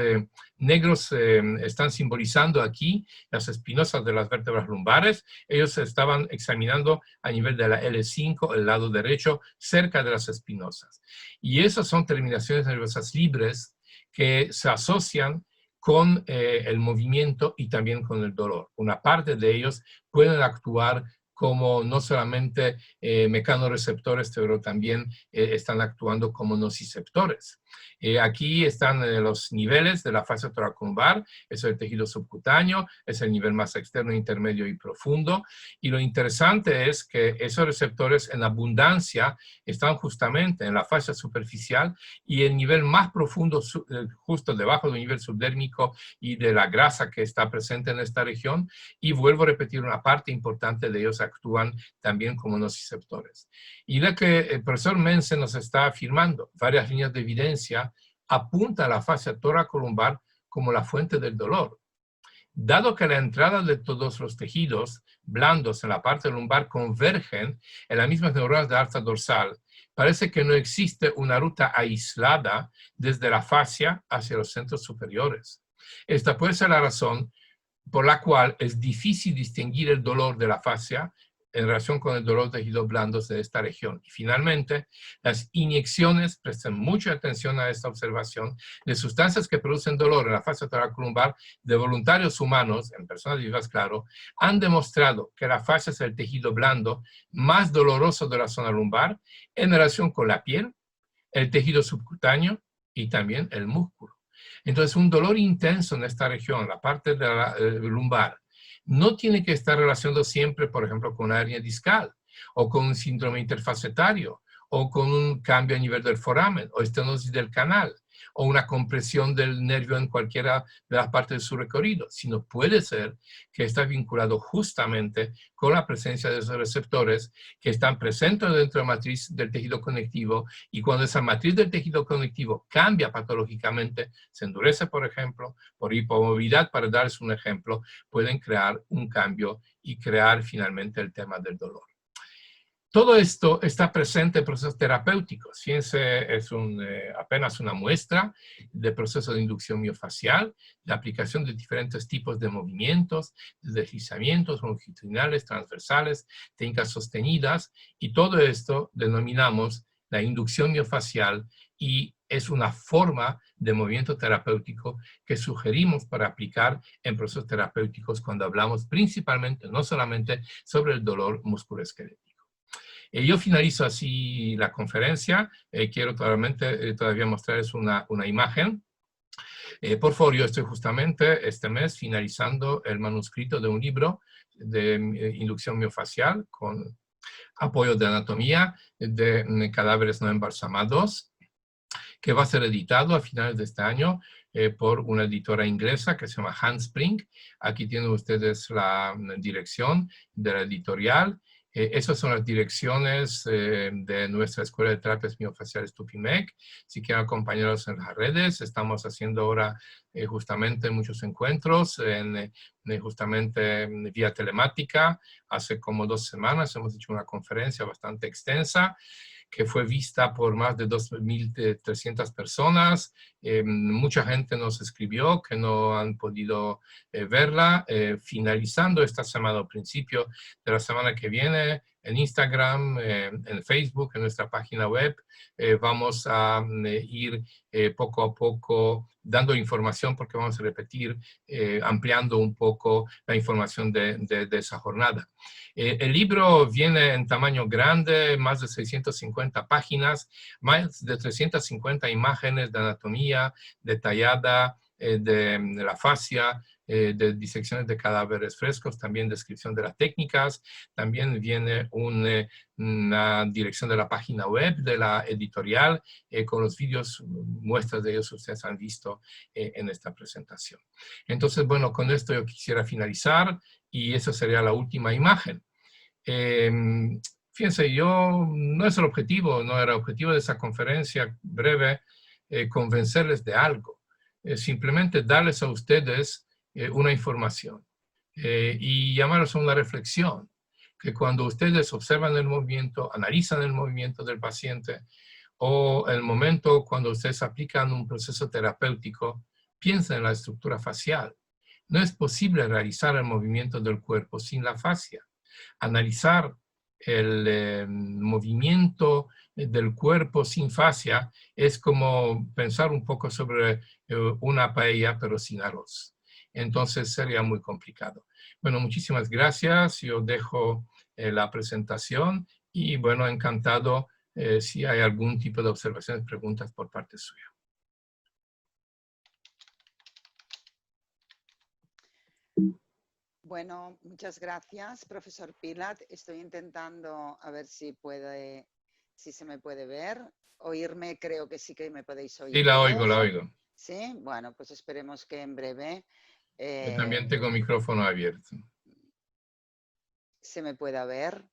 negros están simbolizando aquí las espinosas de las vértebras lumbares. Ellos estaban examinando a nivel de la L5, el lado derecho, cerca de las espinosas. Y esas son terminaciones nerviosas libres que se asocian con el movimiento y también con el dolor. Una parte de ellos pueden actuar como no solamente mecanorreceptores, pero también están actuando como nociceptores. Aquí están los niveles de la fascia toracolumbar, es el tejido subcutáneo, es el nivel más externo, intermedio y profundo. Y lo interesante es que esos receptores en abundancia están justamente en la fascia superficial y el nivel más profundo, justo debajo del nivel subdérmico y de la grasa que está presente en esta región. Y vuelvo a repetir, una parte importante de ellos actúan también como nociceptores. Y lo que el profesor Mense nos está afirmando, varias líneas de evidencia apunta a la fascia toracolumbar como la fuente del dolor. Dado que la entrada de todos los tejidos blandos en la parte lumbar convergen en las mismas neuronas de alza dorsal, parece que no existe una ruta aislada desde la fascia hacia los centros superiores. Esta puede ser la razón por la cual es difícil distinguir el dolor de la fascia en relación con el dolor de tejidos blandos de esta región. Y finalmente, las inyecciones, presten mucha atención a esta observación, de sustancias que producen dolor en la fascia toracolumbar de voluntarios humanos, en personas vivas, claro, han demostrado que la fascia es el tejido blando más doloroso de la zona lumbar en relación con la piel, el tejido subcutáneo y también el músculo. Entonces, un dolor intenso en esta región, la parte de la lumbar, no tiene que estar relacionado siempre, por ejemplo, con una hernia discal, o con un síndrome interfacetario, o con un cambio a nivel del foramen, o estenosis del canal, o una compresión del nervio en cualquiera de las partes de su recorrido, sino puede ser que está vinculado justamente con la presencia de esos receptores que están presentes dentro de la matriz del tejido conectivo, y cuando esa matriz del tejido conectivo cambia patológicamente, se endurece, por ejemplo, por hipomovilidad, para darles un ejemplo, pueden crear un cambio y crear finalmente el tema del dolor. Todo esto está presente en procesos terapéuticos. Fíjense, es apenas una muestra de proceso de inducción miofacial, de aplicación de diferentes tipos de movimientos, de deslizamientos longitudinales, transversales, técnicas sostenidas, y todo esto denominamos la inducción miofacial, y es una forma de movimiento terapéutico que sugerimos para aplicar en procesos terapéuticos cuando hablamos principalmente, no solamente sobre el dolor musculoesquelético. Yo finalizo así la conferencia. Quiero todavía mostrarles una imagen. Por favor, yo estoy justamente este mes finalizando el manuscrito de un libro de inducción miofacial con apoyo de anatomía de cadáveres no embalsamados, que va a ser editado a finales de este año por una editora inglesa que se llama Handspring. Aquí tienen ustedes la dirección de la editorial. Esas son las direcciones de nuestra Escuela de Terapias Miofaciales Tupimec. Si quieren acompañarnos en las redes, estamos haciendo ahora justamente muchos encuentros, justamente vía telemática. Hace como 2 semanas hemos hecho una conferencia bastante extensa, que fue vista por más de 2.300 personas. Mucha gente nos escribió que no han podido verla. Finalizando esta semana, al principio de la semana que viene, en Instagram, en Facebook, en nuestra página web, vamos a ir poco a poco dando información, porque vamos a repetir, ampliando un poco la información de esa jornada. El libro viene en tamaño grande, más de 650 páginas, más de 350 imágenes de anatomía detallada de la fascia, de disecciones de cadáveres frescos, también descripción de las técnicas. También viene una dirección de la página web de la editorial con los vídeos, muestras de ellos ustedes han visto en esta presentación. Entonces, bueno, con esto yo quisiera finalizar, y esa sería la última imagen. Fíjense, no es el objetivo, no era el objetivo de esa conferencia breve convencerles de algo, simplemente darles a ustedes una información y llamarlos a una reflexión, que cuando ustedes observan el movimiento, analizan el movimiento del paciente, o el momento cuando ustedes aplican un proceso terapéutico, piensen en la estructura facial. No es posible realizar el movimiento del cuerpo sin la fascia. Analizar el movimiento del cuerpo sin fascia es como pensar un poco sobre una paella pero sin arroz. Entonces sería muy complicado. Bueno, muchísimas gracias. Yo dejo la presentación y bueno, encantado si hay algún tipo de observaciones, preguntas por parte suya. Bueno, muchas gracias, profesor Pilat. Estoy intentando a ver si se me puede ver. Oírme, creo que sí que me podéis oír. Sí, la oigo, la oigo. Sí, bueno, pues esperemos que en breve... Yo también tengo micrófono abierto. ¿Se me pueda ver?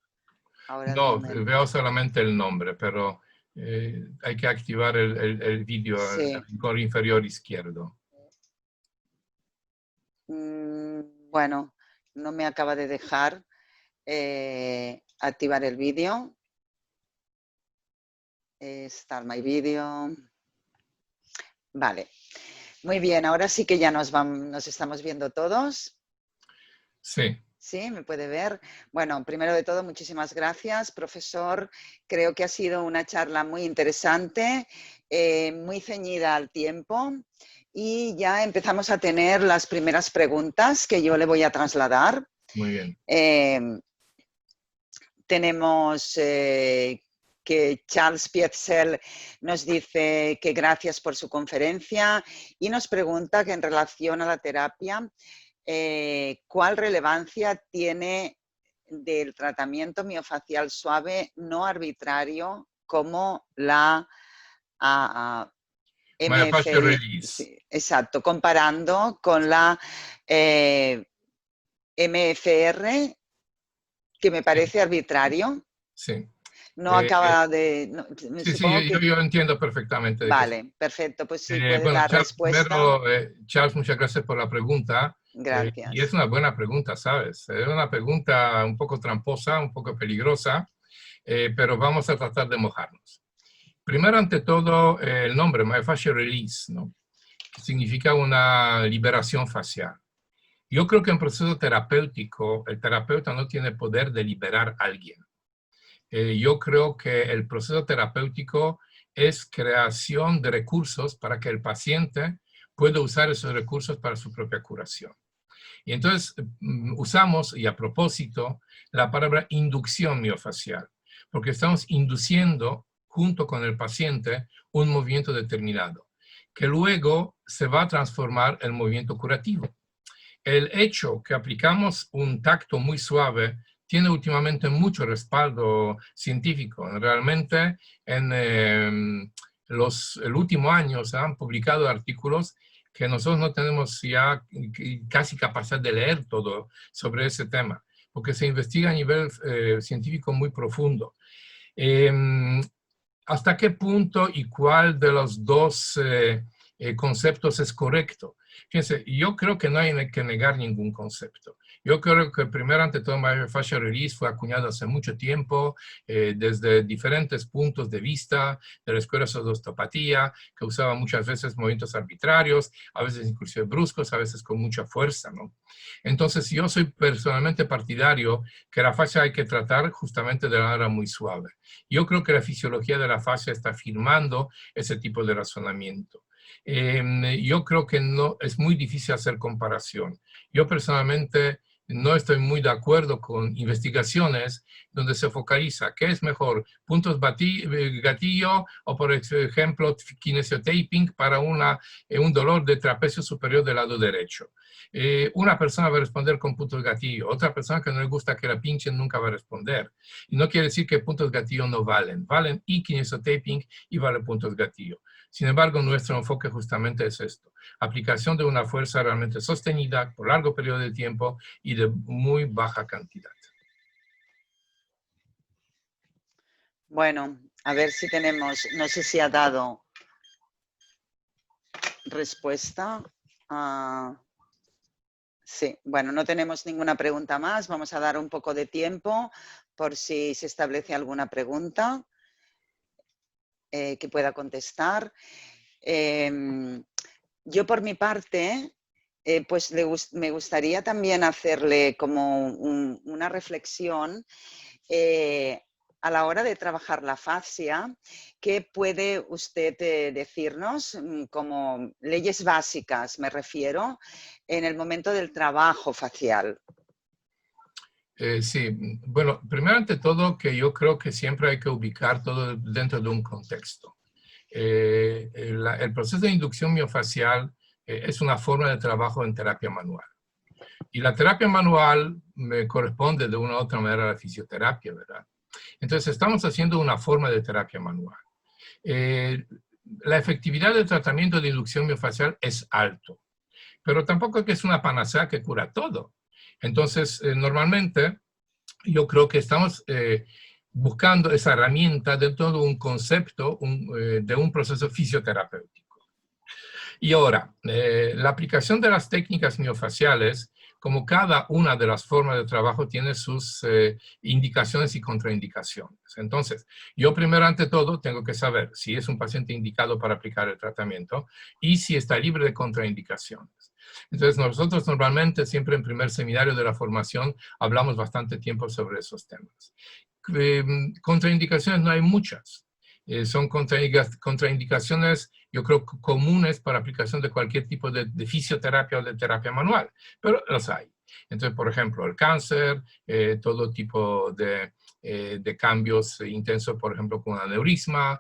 Ahora no, veo solamente el nombre, pero hay que activar el vídeo con el inferior izquierdo. Bueno, no me acaba de dejar activar el vídeo. Start my video. Vale. Muy bien, ahora sí que ya nos estamos viendo todos. Sí. Sí, me puede ver. Bueno, primero de todo, muchísimas gracias, profesor. Creo que ha sido una charla muy interesante, muy ceñida al tiempo y ya empezamos a tener las primeras preguntas que yo le voy a trasladar. Muy bien. Tenemos que Charles Pietzel nos dice que gracias por su conferencia y nos pregunta que en relación a la terapia, ¿cuál relevancia tiene del tratamiento miofacial suave no arbitrario como la Myofascial MFI? release. Sí, exacto, comparando con la MFR, que me parece arbitrario. Sí. No acaba de... No, Sí, supongo sí, que... yo entiendo perfectamente de qué. Vale, perfecto. Pues sí, puede Bueno, dar Charles, respuesta. primero, Charles, muchas gracias por la pregunta. Y es Gracias. una buena pregunta, ¿sabes? Es una pregunta un poco tramposa, un poco peligrosa, pero vamos a tratar de mojarnos. Primero, ante todo, el nombre, myofascial release, ¿no? Que significa una liberación facial. Yo creo que en proceso terapéutico, el terapeuta no tiene poder de liberar a alguien. Yo creo que el proceso terapéutico es creación de recursos para que el paciente pueda usar esos recursos para su propia curación. Y entonces usamos, y a propósito, la palabra inducción miofacial, porque estamos induciendo junto con el paciente un movimiento determinado, que luego se va a transformar en movimiento curativo. El hecho que aplicamos un tacto muy suave tiene últimamente mucho respaldo científico. Realmente en el último año se han publicado artículos que nosotros no tenemos ya casi capacidad de leer todo sobre ese tema, porque se investiga a nivel científico muy profundo. ¿Hasta qué punto y cuál de los dos conceptos es correcto? Fíjense, yo creo que no hay que negar ningún concepto. Yo creo que primero, ante todo, myofascial release fue acuñado hace mucho tiempo, desde diferentes puntos de vista, de la escuela de osteopatía, que usaba muchas veces movimientos arbitrarios, a veces inclusive bruscos, a veces con mucha fuerza, ¿no? Entonces, yo soy personalmente partidario que la fascia hay que tratar justamente de manera muy suave. Yo creo que la fisiología de la fascia está afirmando ese tipo de razonamiento. Yo creo que no, es muy difícil hacer comparación. Yo personalmente no estoy muy de acuerdo con investigaciones donde se focaliza qué es mejor, puntos gatillo o, por ejemplo, kinesiotaping para un dolor de trapecio superior del lado derecho. Una persona va a responder con puntos gatillo, otra persona que no le gusta que la pinchen nunca va a responder. Y no quiere decir que puntos gatillo no valen, valen y kinesiotaping y valen puntos gatillo. Sin embargo, nuestro enfoque justamente es esto, aplicación de una fuerza realmente sostenida por largo periodo de tiempo y de muy baja cantidad. Bueno, a ver si tenemos, no sé si ha dado respuesta. Sí, bueno, no tenemos ninguna pregunta más. Vamos a dar un poco de tiempo por si se establece alguna pregunta que pueda contestar. Yo por mi parte, pues me gustaría también hacerle como una reflexión a la hora de trabajar la fascia. ¿Qué puede usted decirnos como leyes básicas, me refiero, en el momento del trabajo facial? Sí, bueno, primero ante todo que yo creo que siempre hay que ubicar todo dentro de un contexto. El proceso de inducción miofacial es una forma de trabajo en terapia manual. Y la terapia manual me corresponde de una u otra manera a la fisioterapia, ¿verdad? Entonces estamos haciendo una forma de terapia manual. La efectividad del tratamiento de inducción miofacial es alto, pero tampoco es que es una panacea que cura todo. Entonces, normalmente, yo creo que estamos buscando esa herramienta dentro de un concepto de un proceso fisioterapéutico. Y ahora, la aplicación de las técnicas miofaciales, como cada una de las formas de trabajo, tiene sus indicaciones y contraindicaciones. Entonces, yo primero, ante todo, tengo que saber si es un paciente indicado para aplicar el tratamiento y si está libre de contraindicaciones. Entonces, nosotros normalmente, siempre en primer seminario de la formación, hablamos bastante tiempo sobre esos temas. Contraindicaciones no hay muchas. Son contraindicaciones, yo creo, comunes para aplicación de cualquier tipo de fisioterapia o de terapia manual, pero los hay. Entonces, por ejemplo, el cáncer, todo tipo de cambios intensos, por ejemplo, con aneurisma,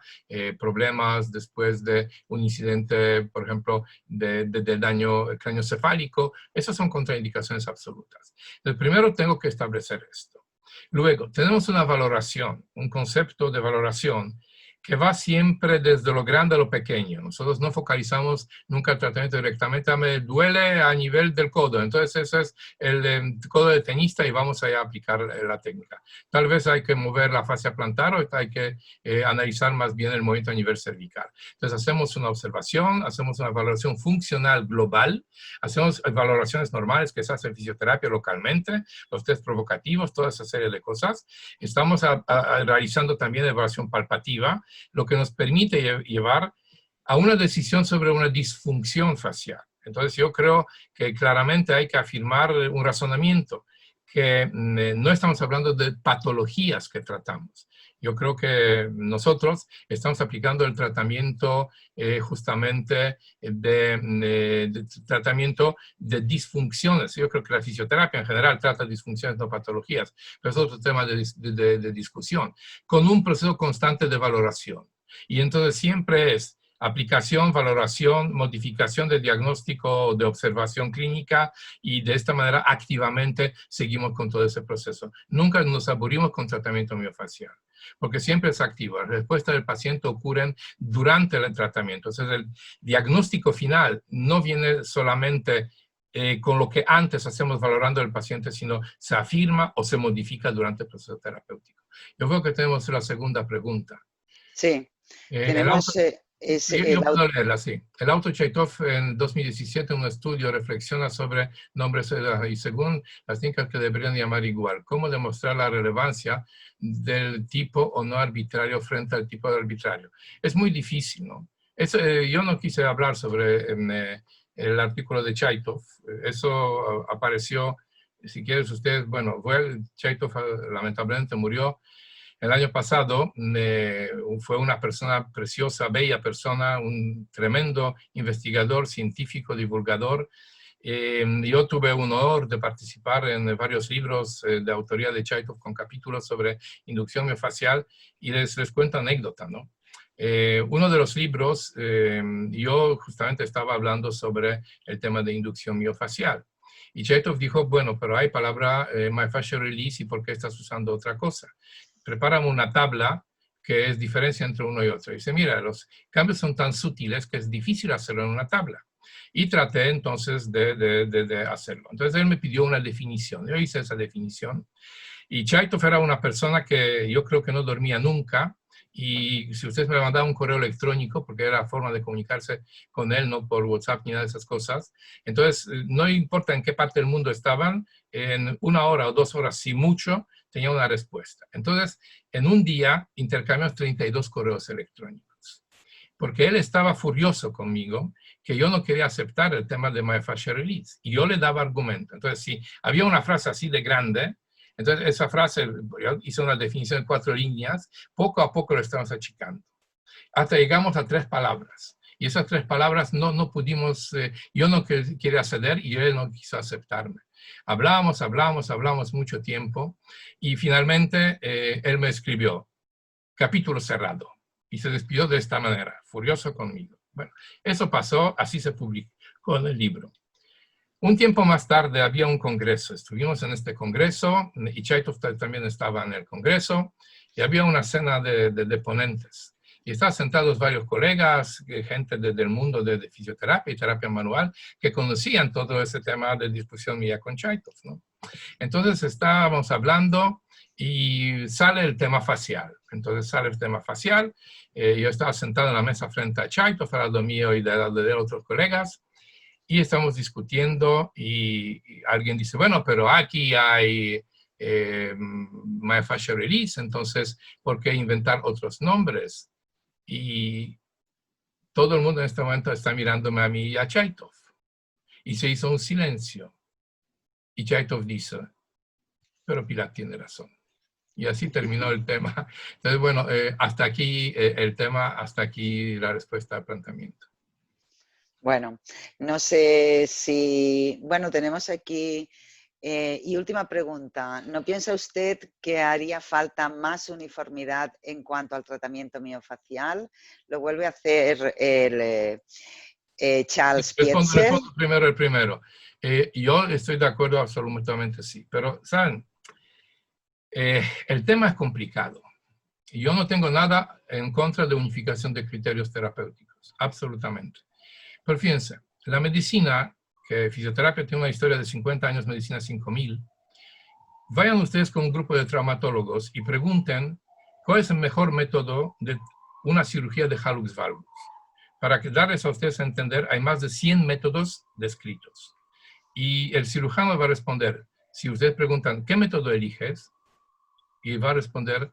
problemas después de un incidente, por ejemplo, de daño craneoencefálico. Esas son contraindicaciones absolutas. Entonces, primero tengo que establecer esto. Luego, tenemos una valoración, un concepto de valoración que va siempre desde lo grande a lo pequeño. Nosotros no focalizamos nunca el tratamiento directamente, me duele a nivel del codo, entonces ese es el codo de tenista y vamos a aplicar la técnica. Tal vez hay que mover la fascia plantar o hay que analizar más bien el movimiento a nivel cervical. Entonces hacemos una observación, hacemos una valoración funcional global, hacemos valoraciones normales que se hacen en fisioterapia localmente, los test provocativos, toda esa serie de cosas. Estamos realizando también evaluación palpativa, lo que nos permite llevar a una decisión sobre una disfunción facial. Entonces yo creo que claramente hay que afirmar un razonamiento, que no estamos hablando de patologías que tratamos. Yo creo que nosotros estamos aplicando el tratamiento justamente de tratamiento de disfunciones. Yo creo que la fisioterapia en general trata disfunciones, no patologías, pero es otro tema de discusión, con un proceso constante de valoración. Y entonces siempre es aplicación, valoración, modificación de diagnóstico, de observación clínica, y de esta manera activamente seguimos con todo ese proceso. Nunca nos aburrimos con tratamiento miofacial, porque siempre es activo. La respuesta del paciente ocurre durante el tratamiento. Entonces el diagnóstico final no viene solamente con lo que antes hacemos valorando al paciente, sino se afirma o se modifica durante el proceso terapéutico. Yo creo que tenemos la segunda pregunta. Sí, tenemos Yo puedo leerla, sí. El autor Chaitov en 2017 en un estudio reflexiona sobre nombres y según las técnicas que deberían llamar igual, cómo demostrar la relevancia del tipo o no arbitrario frente al tipo de arbitrario. Es muy difícil, ¿no? Yo no quise hablar sobre el artículo de Chaitov. Eso apareció, si quieres ustedes, bueno, Chaitov lamentablemente murió el año pasado. Fue una persona preciosa, bella persona, un tremendo investigador, científico, divulgador. Yo tuve un honor de participar en varios libros de autoría de Chaitov con capítulos sobre inducción miofacial, y les cuento anécdota, ¿no? Uno de los libros, yo justamente estaba hablando sobre el tema de inducción miofacial. Y Chaitov dijo, bueno, pero hay palabra myofascial release, ¿y por qué estás usando otra cosa? Prepárame una tabla que es diferencia entre uno y otro. Y dice, mira, los cambios son tan sutiles que es difícil hacerlo en una tabla. Y traté entonces de hacerlo. Entonces él me pidió una definición. Yo hice esa definición. Y Chaitov era una persona que yo creo que no dormía nunca. Y si ustedes me mandaban un correo electrónico, porque era la forma de comunicarse con él, no por WhatsApp ni nada de esas cosas, entonces no importa en qué parte del mundo estaban, en 1 hora o 2 horas, si mucho, tenía una respuesta. Entonces, en un día intercambiamos 32 correos electrónicos, porque él estaba furioso conmigo, que yo no quería aceptar el tema de myofascial release, y yo le daba argumento. Entonces, si había una frase así de grande, entonces esa frase, yo hice una definición en 4 líneas, poco a poco lo estamos achicando, hasta llegamos a 3 palabras. Y esas 3 palabras no pudimos, yo no quería ceder y él no quiso aceptarme. Hablamos mucho tiempo, y finalmente él me escribió, capítulo cerrado, y se despidió de esta manera, furioso conmigo. Bueno, eso pasó, así se publicó en el libro. Un tiempo más tarde había un congreso, estuvimos en este congreso, y Chaitov también estaba en el congreso, y había una cena de ponentes. Y estaban sentados varios colegas, gente del mundo de fisioterapia y terapia manual, que conocían todo ese tema de discusión mía con Chaitov, ¿no? Entonces estábamos hablando y sale el tema facial. Entonces sale el tema facial, yo estaba sentado en la mesa frente a Chaitov, al lado mío y de otros colegas, y estamos discutiendo, y alguien dice, bueno, pero aquí hay myofascial release, entonces, ¿por qué inventar otros nombres? Y todo el mundo en este momento está mirándome a mí y a Chaitov. Y se hizo un silencio. Y Chaitov dice, pero Pilat tiene razón. Y así terminó el tema. Entonces, bueno, hasta aquí el tema, hasta aquí la respuesta al planteamiento. Bueno, no sé si... Bueno, tenemos aquí... y última pregunta. ¿No piensa usted que haría falta más uniformidad en cuanto al tratamiento miofacial? Lo vuelve a hacer el Charles Pietzel. Respondo primero el primero. Yo estoy de acuerdo absolutamente sí. Pero, ¿saben? El tema es complicado. Yo no tengo nada en contra de unificación de criterios terapéuticos. Absolutamente. Pero fíjense, la medicina, que fisioterapia tiene una historia de 50 años, medicina 5000, vayan ustedes con un grupo de traumatólogos y pregunten cuál es el mejor método de una cirugía de hallux valgus. Para darles a ustedes a entender, hay más de 100 métodos descritos. Y el cirujano va a responder, si ustedes preguntan, ¿qué método eliges? Y va a responder,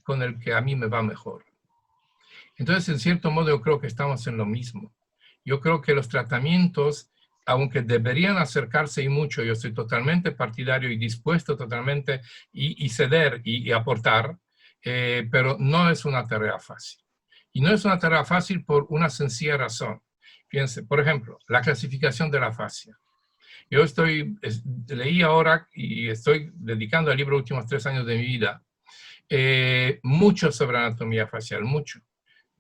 con el que a mí me va mejor. Entonces, en cierto modo, yo creo que estamos en lo mismo. Yo creo que los tratamientos, aunque deberían acercarse y mucho, yo estoy totalmente partidario y dispuesto totalmente y ceder y aportar, pero no es una tarea fácil. Y no es una tarea fácil por una sencilla razón. Fíjense, por ejemplo, la clasificación de la fascia. Yo leí ahora y estoy dedicando al libro los últimos 3 años de mi vida, mucho sobre anatomía facial, mucho.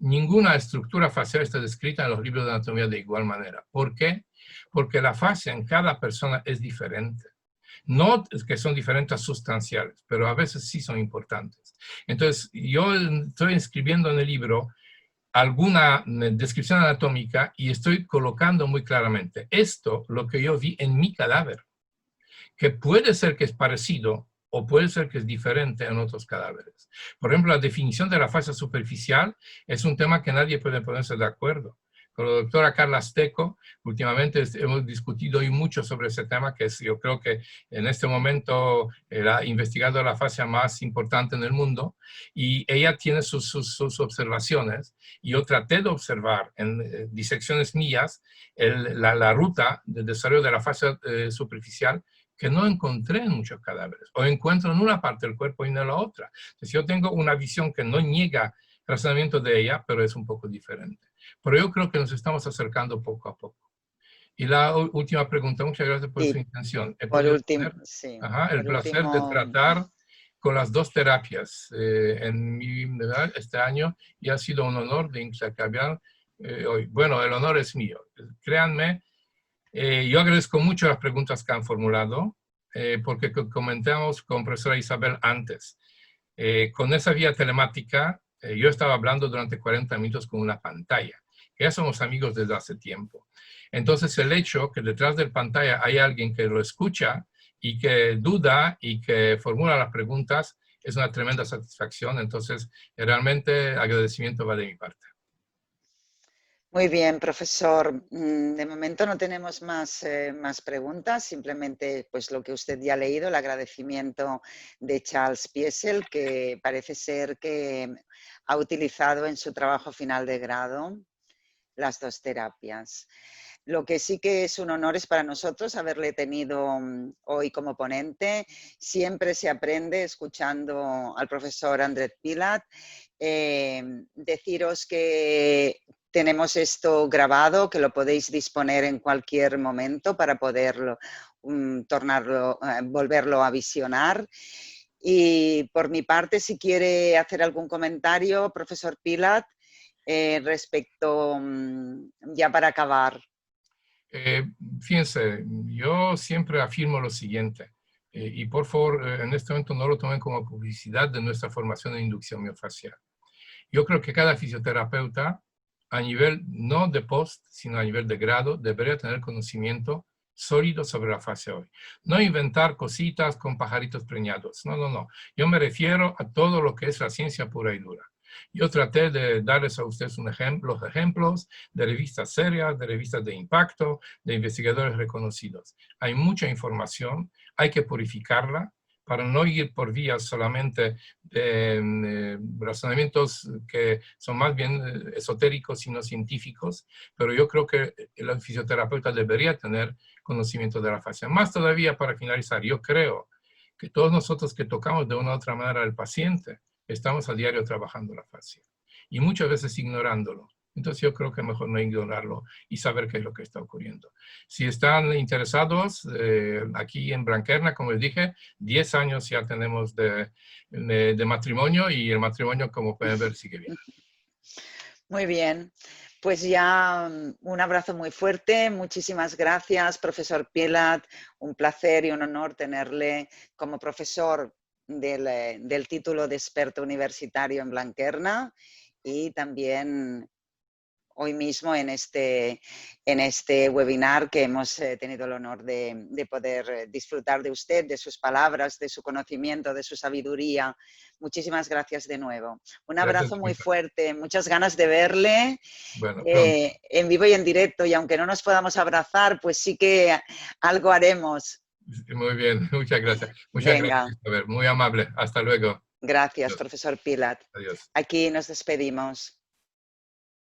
Ninguna estructura facial está descrita en los libros de anatomía de igual manera. ¿Por qué? Porque la fascia en cada persona es diferente. No es que son diferentes sustanciales, pero a veces sí son importantes. Entonces, yo estoy escribiendo en el libro alguna descripción anatómica y estoy colocando muy claramente esto, lo que yo vi en mi cadáver, que puede ser que es parecido o puede ser que es diferente en otros cadáveres. Por ejemplo, la definición de la fascia superficial es un tema que nadie puede ponerse de acuerdo. Con la doctora Carla Steco, últimamente hemos discutido hoy mucho sobre ese tema, que es, yo creo que en este momento la investigadora de la fascia más importante en el mundo, y ella tiene sus observaciones, y yo traté de observar en disecciones mías la ruta de desarrollo de la fascia superficial, que no encontré en muchos cadáveres, o encuentro en una parte del cuerpo y no en la otra. Entonces yo tengo una visión que no niega el razonamiento de ella, pero es un poco diferente. Pero yo creo que nos estamos acercando poco a poco. Y la última pregunta, muchas gracias por su intención. Por último, sí. El placer de tratar con las dos terapias en mi edad este año, y ha sido un honor de intercambiar hoy. Bueno, el honor es mío. Créanme, yo agradezco mucho las preguntas que han formulado, porque comentamos con profesora Isabel antes. Con esa vía telemática, yo estaba hablando durante 40 minutos con una pantalla. Ya somos amigos desde hace tiempo. Entonces, el hecho que detrás de la pantalla hay alguien que lo escucha y que duda y que formula las preguntas es una tremenda satisfacción. Entonces, realmente agradecimiento va de mi parte. Muy bien, profesor. De momento no tenemos más preguntas, simplemente pues lo que usted ya ha leído, el agradecimiento de Charles Pietzel, que parece ser que ha utilizado en su trabajo final de grado las dos terapias. Lo que sí que es un honor es para nosotros haberle tenido hoy como ponente. Siempre se aprende escuchando al profesor Andrés Pilat. Deciros que tenemos esto grabado, que lo podéis disponer en cualquier momento para poderlo volverlo a visionar. Y por mi parte, si quiere hacer algún comentario, profesor Pilat, respecto, ya para acabar. Fíjense, yo siempre afirmo lo siguiente, y por favor, en este momento no lo tomen como publicidad de nuestra formación en inducción miofacial. Yo creo que cada fisioterapeuta, a nivel no de post, sino a nivel de grado, debería tener conocimiento sólido sobre la fascia hoy. No inventar cositas con pajaritos preñados. No, no, no. Yo me refiero a todo lo que es la ciencia pura y dura. Yo traté de darles a ustedes los ejemplos de revistas serias, de revistas de impacto, de investigadores reconocidos. Hay mucha información, hay que purificarla, para no ir por vías solamente de razonamientos que son más bien esotéricos y no científicos, pero yo creo que el fisioterapeuta debería tener conocimiento de la fascia. Más todavía, para finalizar, yo creo que todos nosotros que tocamos de una u otra manera al paciente, estamos a diario trabajando la fascia y muchas veces ignorándolo. Entonces yo creo que mejor no ignorarlo y saber qué es lo que está ocurriendo. Si están interesados, aquí en Blanquerna, como les dije, 10 años ya tenemos de matrimonio y el matrimonio, como pueden ver, sigue bien. Muy bien. Pues ya un abrazo muy fuerte. Muchísimas gracias, profesor Pilat. Un placer y un honor tenerle como profesor del título de experto universitario en Blanquerna y también hoy mismo en este webinar que hemos tenido el honor de poder disfrutar de usted, de sus palabras, de su conocimiento, de su sabiduría. Muchísimas gracias de nuevo. Un abrazo muy fuerte, muchas ganas de verle bueno, en vivo y en directo, y aunque no nos podamos abrazar, pues sí que algo haremos. Muy bien, muchas gracias. Muchas Venga. gracias, Isabel. Muy amable. Hasta luego. Gracias, Adiós. profesor Pilat. Adiós. Aquí nos despedimos.